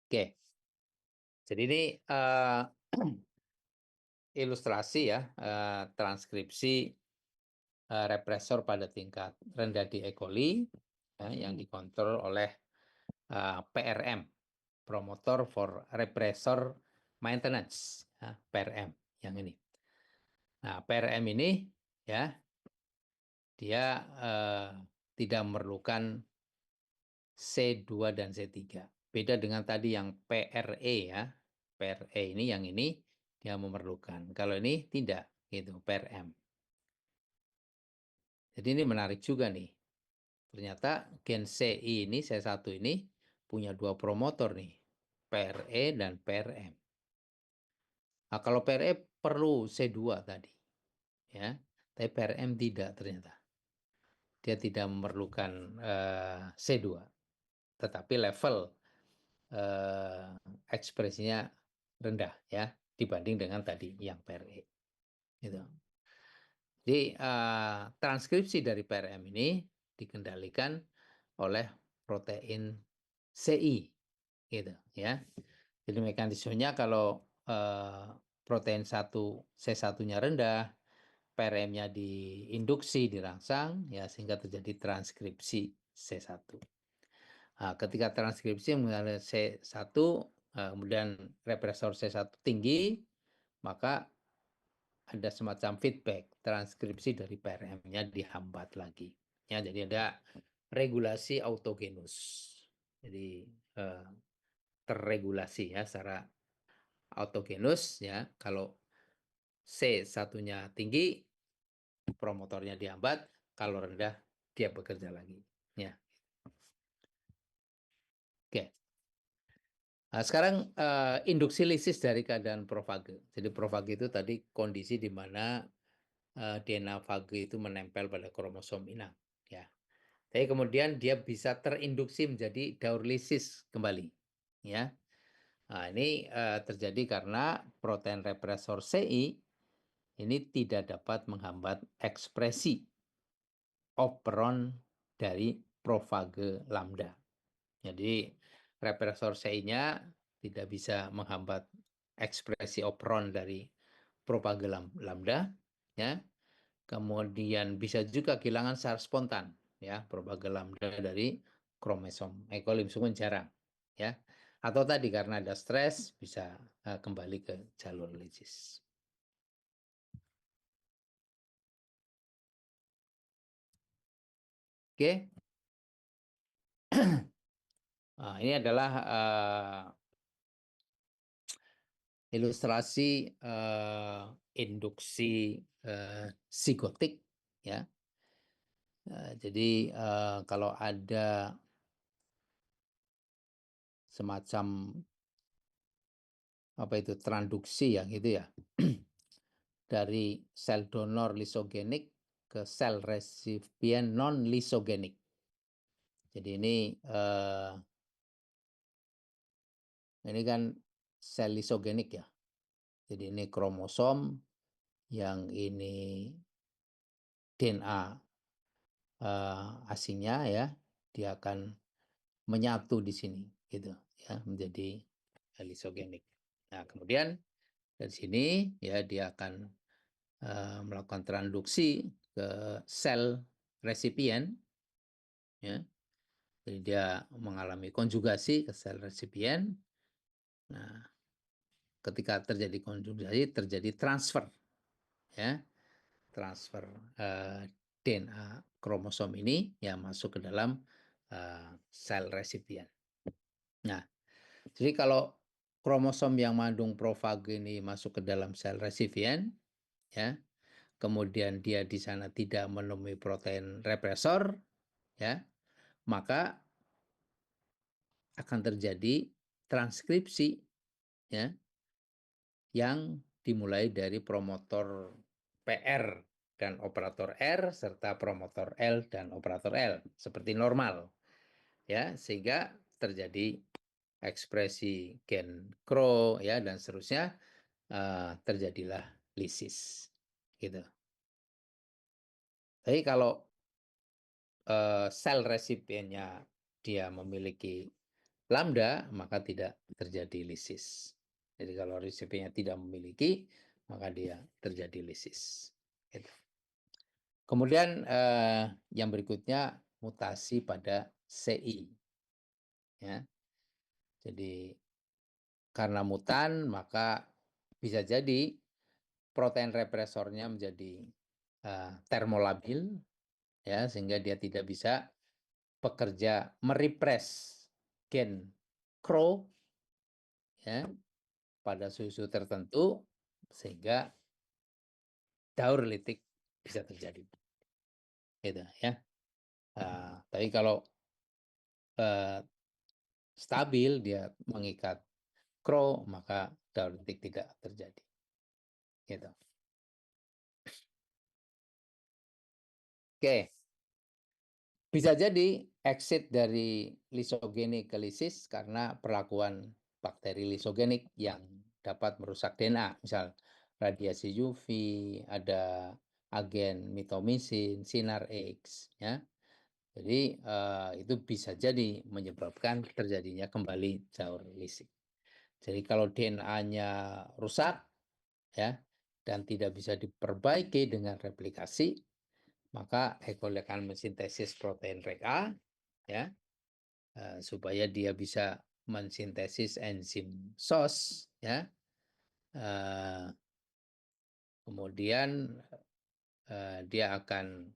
Oke, jadi ini ilustrasi ya, transkripsi represor pada tingkat rendah di E. coli ya, yang dikontrol oleh PRM, Promoter for Repressor Maintenance, ya, PRM yang ini. Nah, PRM ini ya dia tidak memerlukan C2 dan C3. Beda dengan tadi yang PRE ya. PRE ini yang ini dia memerlukan. Kalau ini tidak gitu, PRM. Jadi ini menarik juga nih. Ternyata gen CI ini, C1 ini punya dua promotor nih, PRE dan PRM. Nah, kalau PRE perlu C2 tadi, ya, tapi PRM tidak ternyata. Dia tidak memerlukan C2, tetapi level ekspresinya rendah ya dibanding dengan tadi yang PRE. Gitu. Jadi transkripsi dari PRM ini dikendalikan oleh protein CI, gitu ya. Jadi mekanismenya kalau protein C1-nya rendah, PRM-nya diinduksi, dirangsang, ya sehingga terjadi transkripsi C1. Nah, ketika transkripsi mengalami C1, kemudian represor C1 tinggi, maka ada semacam feedback, transkripsi dari PRM-nya dihambat lagi. Ya, jadi ada regulasi autogenus. Jadi terregulasi ya secara autogenus ya. Kalau C1-nya tinggi, promotornya dihambat, kalau rendah dia bekerja lagi. Ya. Oke. Nah, sekarang induksi lisis dari keadaan profage. Jadi profage itu tadi kondisi di mana DNA fage itu menempel pada kromosom inang. Ya. Tapi kemudian dia bisa terinduksi menjadi daur lisis kembali. Ya. Nah, ini terjadi karena protein represor CI ini tidak dapat menghambat ekspresi operon dari profage lambda. Jadi represor CI-nya tidak bisa menghambat ekspresi operon dari propage lambda, ya. Kemudian bisa juga kehilangan secara spontan, ya, propage lambda dari kromosom E. coli meskipun jarang, ya. Atau tadi karena ada stres bisa kembali ke jalur lisis. Oke. Nah, ini adalah ilustrasi induksi psikotik ya. Jadi kalau ada semacam apa itu transduksi ya gitu ya dari sel donor lisogenik ke sel resipien non lisogenik. Jadi ini kan sel lisogenik ya. Jadi ini kromosom, yang ini DNA asingnya ya, dia akan menyatu di sini gitu ya menjadi lisogenik. Nah, kemudian dari sini ya dia akan melakukan transduksi ke sel resipien ya. Jadi dia mengalami konjugasi ke sel resipien. Nah, ketika terjadi konjugasi terjadi transfer ya. Transfer DNA kromosom ini yang masuk ke dalam sel resipien. Nah, jadi kalau kromosom yang mengandung profage ini masuk ke dalam sel resipien, ya, kemudian dia di sana tidak menemui protein represor, ya, maka akan terjadi transkripsi ya yang dimulai dari promotor PR dan operator R serta promotor L dan operator L seperti normal ya, sehingga terjadi ekspresi gen Crow ya dan seterusnya, terjadilah lisis gitu. Tapi kalau sel resipiennya dia memiliki lambda, maka tidak terjadi lisis. Jadi kalau resipiennya tidak memiliki, maka dia terjadi lisis. Gitu. Kemudian yang berikutnya mutasi pada CI. Ya. Jadi karena mutan, maka bisa jadi protein represornya menjadi termolabil, ya, sehingga dia tidak bisa bekerja merepress gen Crow ya pada suhu tertentu sehingga daur litik bisa terjadi gitu ya. Tapi kalau stabil dia mengikat Crow maka daur litik tidak terjadi gitu. Oke, bisa jadi exit dari lisogenik ke lisis karena perlakuan bakteri lisogenik yang dapat merusak DNA, misal radiasi UV, ada agen mitomycin, sinar X, ya. Jadi itu bisa jadi menyebabkan terjadinya kembali daur lisik. Jadi kalau DNA-nya rusak, ya, dan tidak bisa diperbaiki dengan replikasi, maka E. coli akan mensintesis protein RECA, ya, supaya dia bisa mensintesis enzim SOS, ya. Kemudian dia akan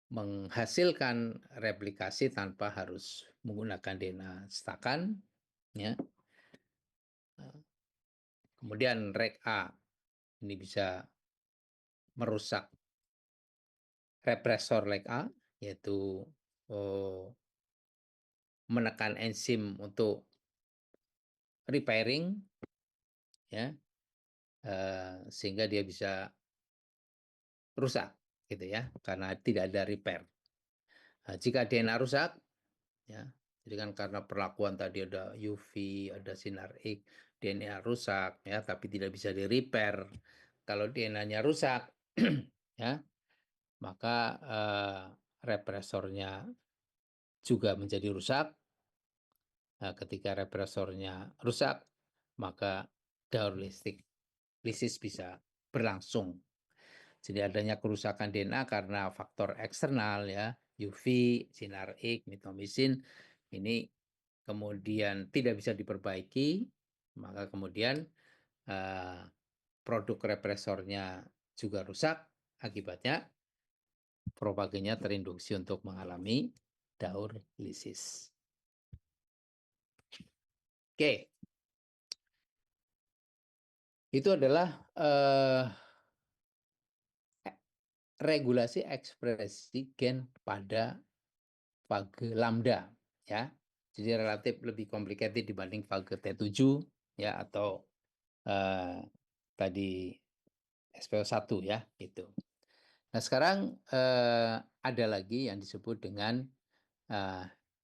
menghasilkan replikasi tanpa harus menggunakan DNA stakan, ya. Kemudian RECA ini bisa merusak represor LECA, yaitu menekan enzim untuk repairing, ya, sehingga dia bisa rusak, gitu ya, karena tidak ada repair. Nah, jika DNA rusak, ya, jadi kan karena perlakuan tadi ada UV, ada sinar X, DNA rusak, ya, tapi tidak bisa di repair. Kalau DNA-nya rusak, ya, maka represornya juga menjadi rusak. Nah, ketika represornya rusak, maka daur lisis bisa berlangsung. Jadi adanya kerusakan DNA karena faktor eksternal ya, UV, sinar X, mitomycin ini kemudian tidak bisa diperbaiki, maka kemudian produk represornya juga rusak, akibatnya propagenya terinduksi untuk mengalami daur lisis. Oke, itu adalah regulasi ekspresi gen pada fase lambda, ya. Jadi relatif lebih complicated dibanding fase T7 ya atau tadi SPO1 ya itu. Nah, sekarang ada lagi yang disebut dengan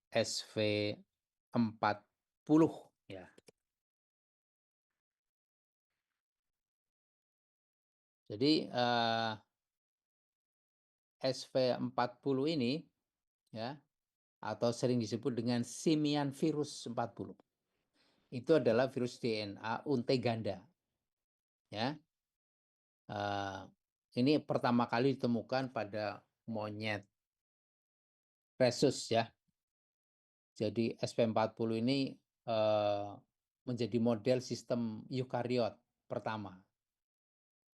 SV40 ya. Jadi SV40 ini ya atau sering disebut dengan simian virus 40. Itu adalah virus DNA untai ganda. Ya. Ini pertama kali ditemukan pada monyet rhesus ya. Jadi SP40 ini menjadi model sistem eukariot pertama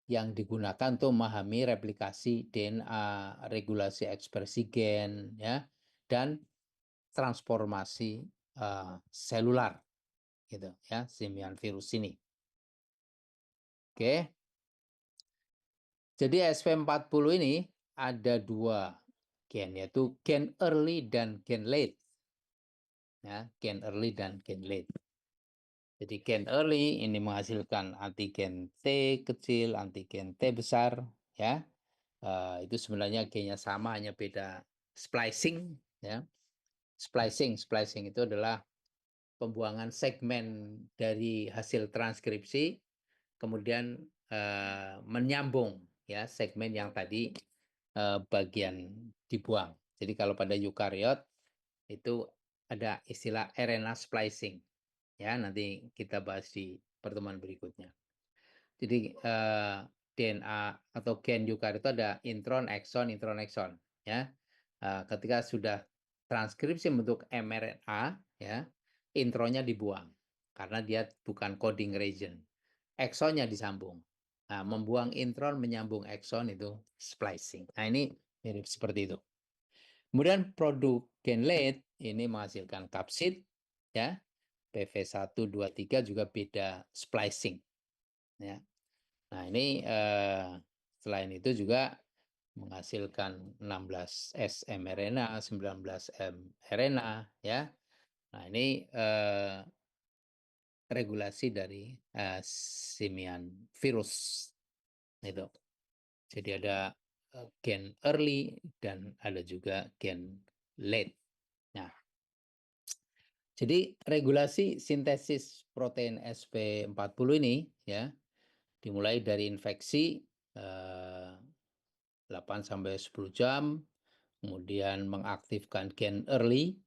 yang digunakan untuk memahami replikasi DNA, regulasi ekspresi gen, ya, dan transformasi selular, gitu ya, simian virus ini. Oke, jadi SP40 ini ada dua gen, yaitu gen early dan gen late. ya, gain early dan gain late. Jadi gain early ini menghasilkan antigen T kecil, antigen T besar, ya. Itu sebenarnya gainnya sama, hanya beda splicing, ya. Splicing itu adalah pembuangan segmen dari hasil transkripsi, kemudian menyambung, ya, segmen yang tadi bagian dibuang. Jadi kalau pada eukariot itu ada istilah RNA splicing, ya, nanti kita bahas di pertemuan berikutnya. Jadi DNA atau gen eukariot itu ada intron, ekson, ya. Ketika sudah transkripsi bentuk mRNA, ya, intronnya dibuang karena dia bukan coding region. Eksonnya disambung. Nah, membuang intron menyambung ekson itu splicing. Nah, ini mirip seperti itu. Kemudian produk gen late ini menghasilkan kapsid, ya. PV123 juga beda splicing, ya. Nah, ini selain itu juga menghasilkan 16S mRNA, 19M RNA, ya. Nah, ini regulasi dari simian virus itu. Jadi ada gen early dan ada juga gen late. Nah, jadi regulasi sintesis protein SP40 ini, ya, dimulai dari infeksi 8 sampai 10 jam, kemudian mengaktifkan gen early,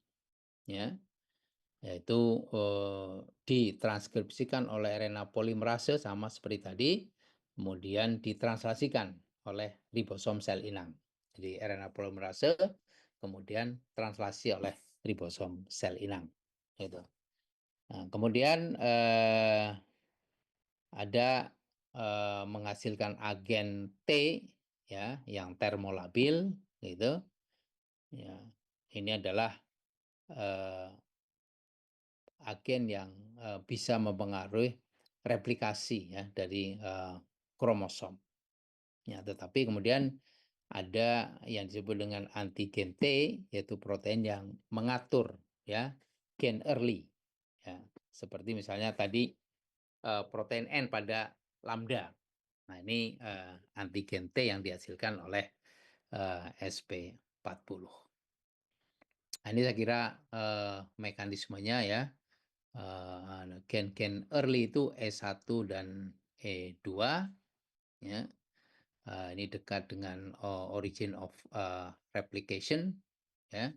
ya, yaitu ditranskripsikan oleh RNA polimerase sama seperti tadi, kemudian ditranslasikan oleh ribosom sel inang. Jadi RNA polimerase kemudian translasi oleh ribosom sel inang. Gitu. Nah, kemudian ada menghasilkan agen T, ya, yang termolabil, gitu. Ya, ini adalah agen yang bisa mempengaruhi replikasi, ya, dari kromosom. Ya, tetapi kemudian ada yang disebut dengan antigen T, yaitu protein yang mengatur, ya, gen early, ya, seperti misalnya tadi protein N pada lambda. Nah, ini antigen T yang dihasilkan oleh SP40. Nah, ini saya kira mekanismenya, ya. Gen-gen early itu E1 dan E2, ya. Ini dekat dengan origin of replication, ya.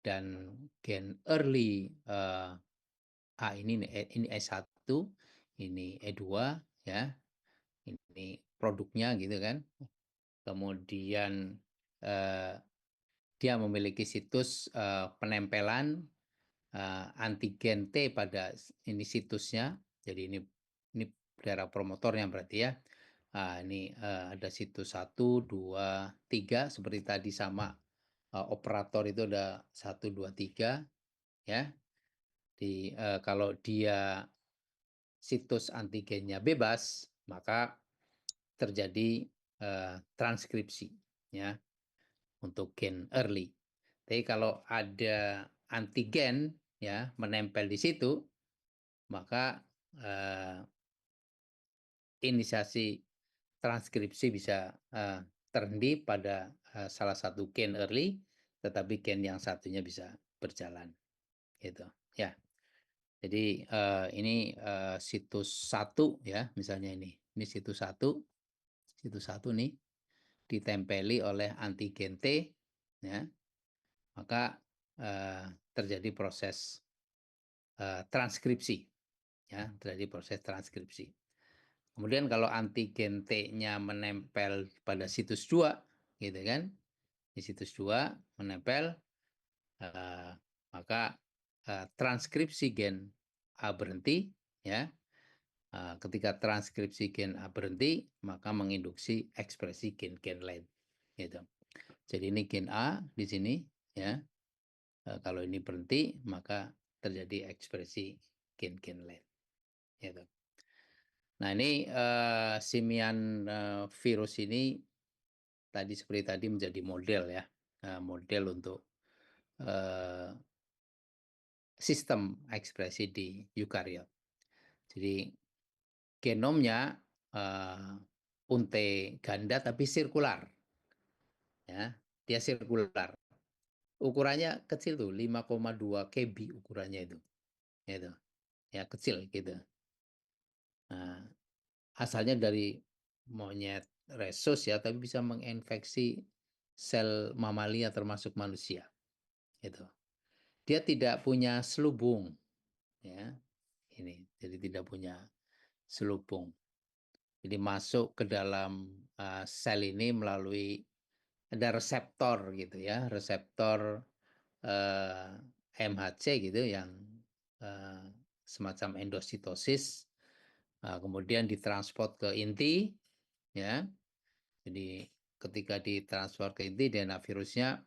Dan gen early A ini E1, ini E2, ya. Ini produknya gitu kan. Kemudian dia memiliki situs penempelan antigen T pada ini situsnya. Jadi ini daerah promotornya berarti, ya. Ini ada situs 1, 2, 3 seperti tadi sama operator itu ada 1, 2, 3, ya. Kalau dia situs antigennya bebas, maka terjadi transkripsi, ya, untuk gen early. Tapi kalau ada antigen, ya, menempel di situ, maka inisiasi transkripsi bisa terhenti pada salah satu gen early, tetapi gen yang satunya bisa berjalan, gitu, ya. Jadi ini situs 1, ya, misalnya ini situs 1 nih ditempeli oleh antigen T, ya, maka terjadi proses transkripsi, ya, terjadi proses transkripsi. Kemudian kalau antigen T-nya menempel pada situs 2, gitu kan, di situs 2 menempel, maka transkripsi gen A berhenti, ya. Ketika transkripsi gen A berhenti, maka menginduksi ekspresi gen-gen lain, gitu. Jadi ini gen A di sini, ya. Kalau ini berhenti, maka terjadi ekspresi gen-gen lain, gitu. Nah, ini simian virus ini seperti tadi menjadi model, ya, model untuk sistem ekspresi di eukariot. Jadi genomnya unte ganda tapi sirkular, ya, dia sirkular. Ukurannya kecil tuh, 5,2 kb ukurannya itu, gitu. Ya kecil gitu. Nah, asalnya dari monyet rhesus ya, tapi bisa menginfeksi sel mamalia termasuk manusia, gitu. Dia tidak punya selubung, ya, ini, jadi tidak punya selubung. Jadi masuk ke dalam sel ini melalui ada reseptor gitu ya, reseptor MHC gitu yang semacam endositosis, kemudian ditransport ke inti, ya. Jadi ketika ditransfer ke inti DNA virusnya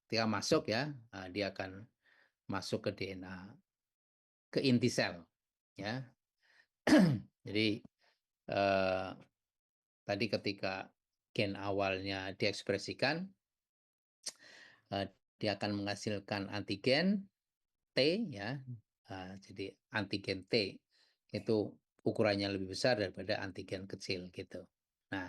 ketika masuk ya, dia akan masuk ke DNA ke inti sel, ya. Jadi tadi ketika gen awalnya diekspresikan, dia akan menghasilkan antigen T ya. Jadi antigen T itu ukurannya lebih besar daripada antigen kecil gitu. Nah,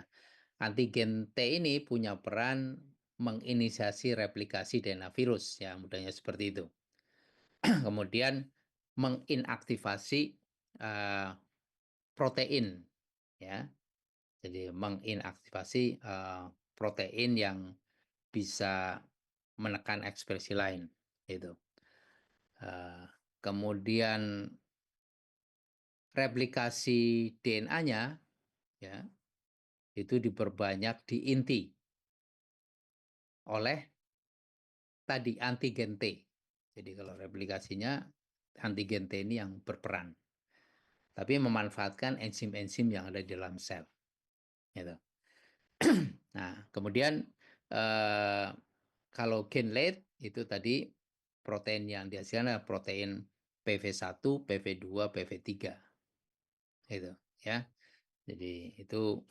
antigen T ini punya peran menginisiasi replikasi DNA virus ya, mudahnya seperti itu. Kemudian menginaktivasi protein ya. Jadi menginaktivasi protein yang bisa menekan ekspresi lain gitu. Kemudian replikasi DNA-nya ya itu diperbanyak di inti oleh tadi antigen T. Jadi kalau replikasinya antigen T ini yang berperan. Tapi memanfaatkan enzim-enzim yang ada di dalam sel. Gitu. Nah, kemudian kalau gen late itu tadi protein yang dihasilkan adalah protein PV1, PV2, PV3. Gitu ya. Jadi itu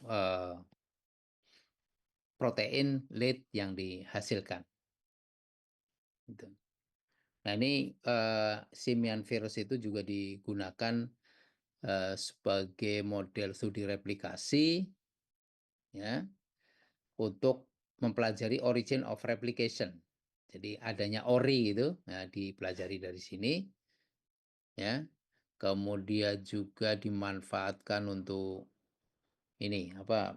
protein late yang dihasilkan. Gitu. Nah ini simian virus itu juga digunakan sebagai model studi replikasi ya untuk mempelajari origin of replication. Jadi adanya ori itu ya, dipelajari dari sini ya. Kemudian juga dimanfaatkan untuk ini apa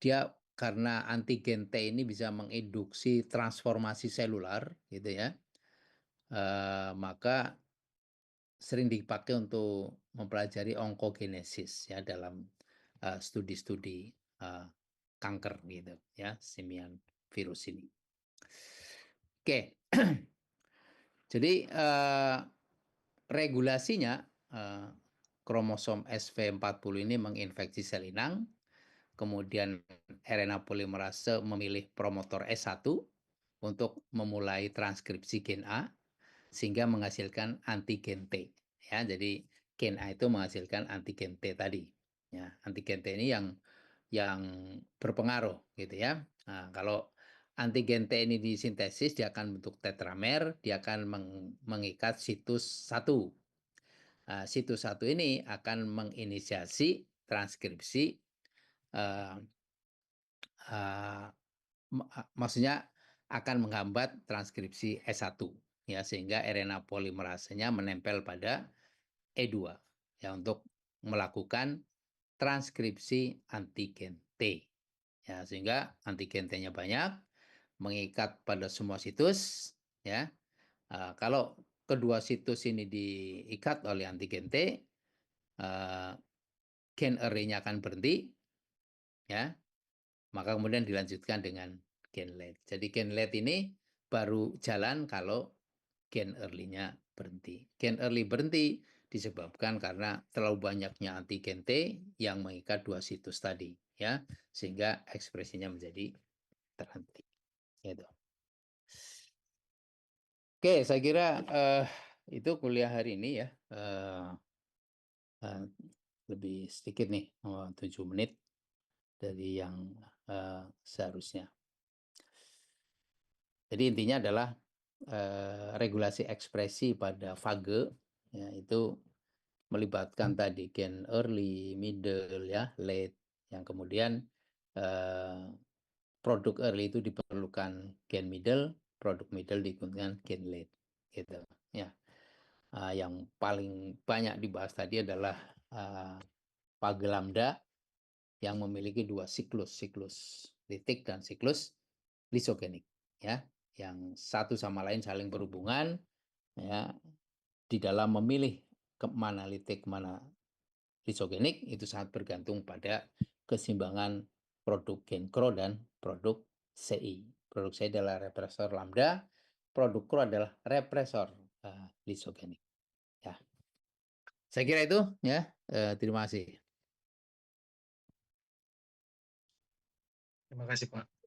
dia karena antigen T ini bisa menginduksi transformasi selular gitu ya. Maka sering dipakai untuk mempelajari onkogenesis ya dalam studi-studi kanker gitu ya, simian virus ini. Oke. Jadi regulasinya kromosom SV40 ini menginfeksi sel inang, kemudian RNA polimerase memilih promotor S1 untuk memulai transkripsi gen A sehingga menghasilkan antigen T. Ya, jadi gen A itu menghasilkan antigen T tadi. Ya, antigen T ini yang berpengaruh gitu ya. Nah, kalau antigen T ini disintesis, dia akan bentuk tetramer, dia akan mengikat situs 1. Situs 1 ini akan menginisiasi transkripsi uh, uh, maksudnya akan menghambat transkripsi S1 ya sehingga RNA polimerasenya menempel pada E2 ya untuk melakukan transkripsi antigen T ya sehingga antigen T-nya banyak mengikat pada semua situs ya. Kalau kedua situs ini diikat oleh antigen T, gen array-nya akan berhenti ya. Maka kemudian dilanjutkan dengan gen late. Jadi gen late ini baru jalan kalau gen early-nya berhenti. Gen early berhenti disebabkan karena terlalu banyaknya antigen T yang mengikat dua situs tadi, ya, sehingga ekspresinya menjadi terhenti. Gitu. Oke, saya kira itu kuliah hari ini ya. Lebih sedikit nih, 7 menit dari yang seharusnya. Jadi intinya adalah regulasi ekspresi pada fage ya, itu melibatkan tadi gen early, middle, ya, late, yang kemudian produk early itu diperlukan gen middle, produk middle diperlukan gen late, gitu. Ya, yang paling banyak dibahas tadi adalah fage lambda yang memiliki dua siklus litik dan siklus lisogenik, ya, yang satu sama lain saling berhubungan, ya, di dalam memilih kemana litik, mana lisogenik itu sangat bergantung pada keseimbangan produk gen CRO dan produk CI. Produk CI adalah represor lambda, produk CRO adalah represor lisogenik. Ya, saya kira itu ya. Terima kasih. Terima kasih Pak.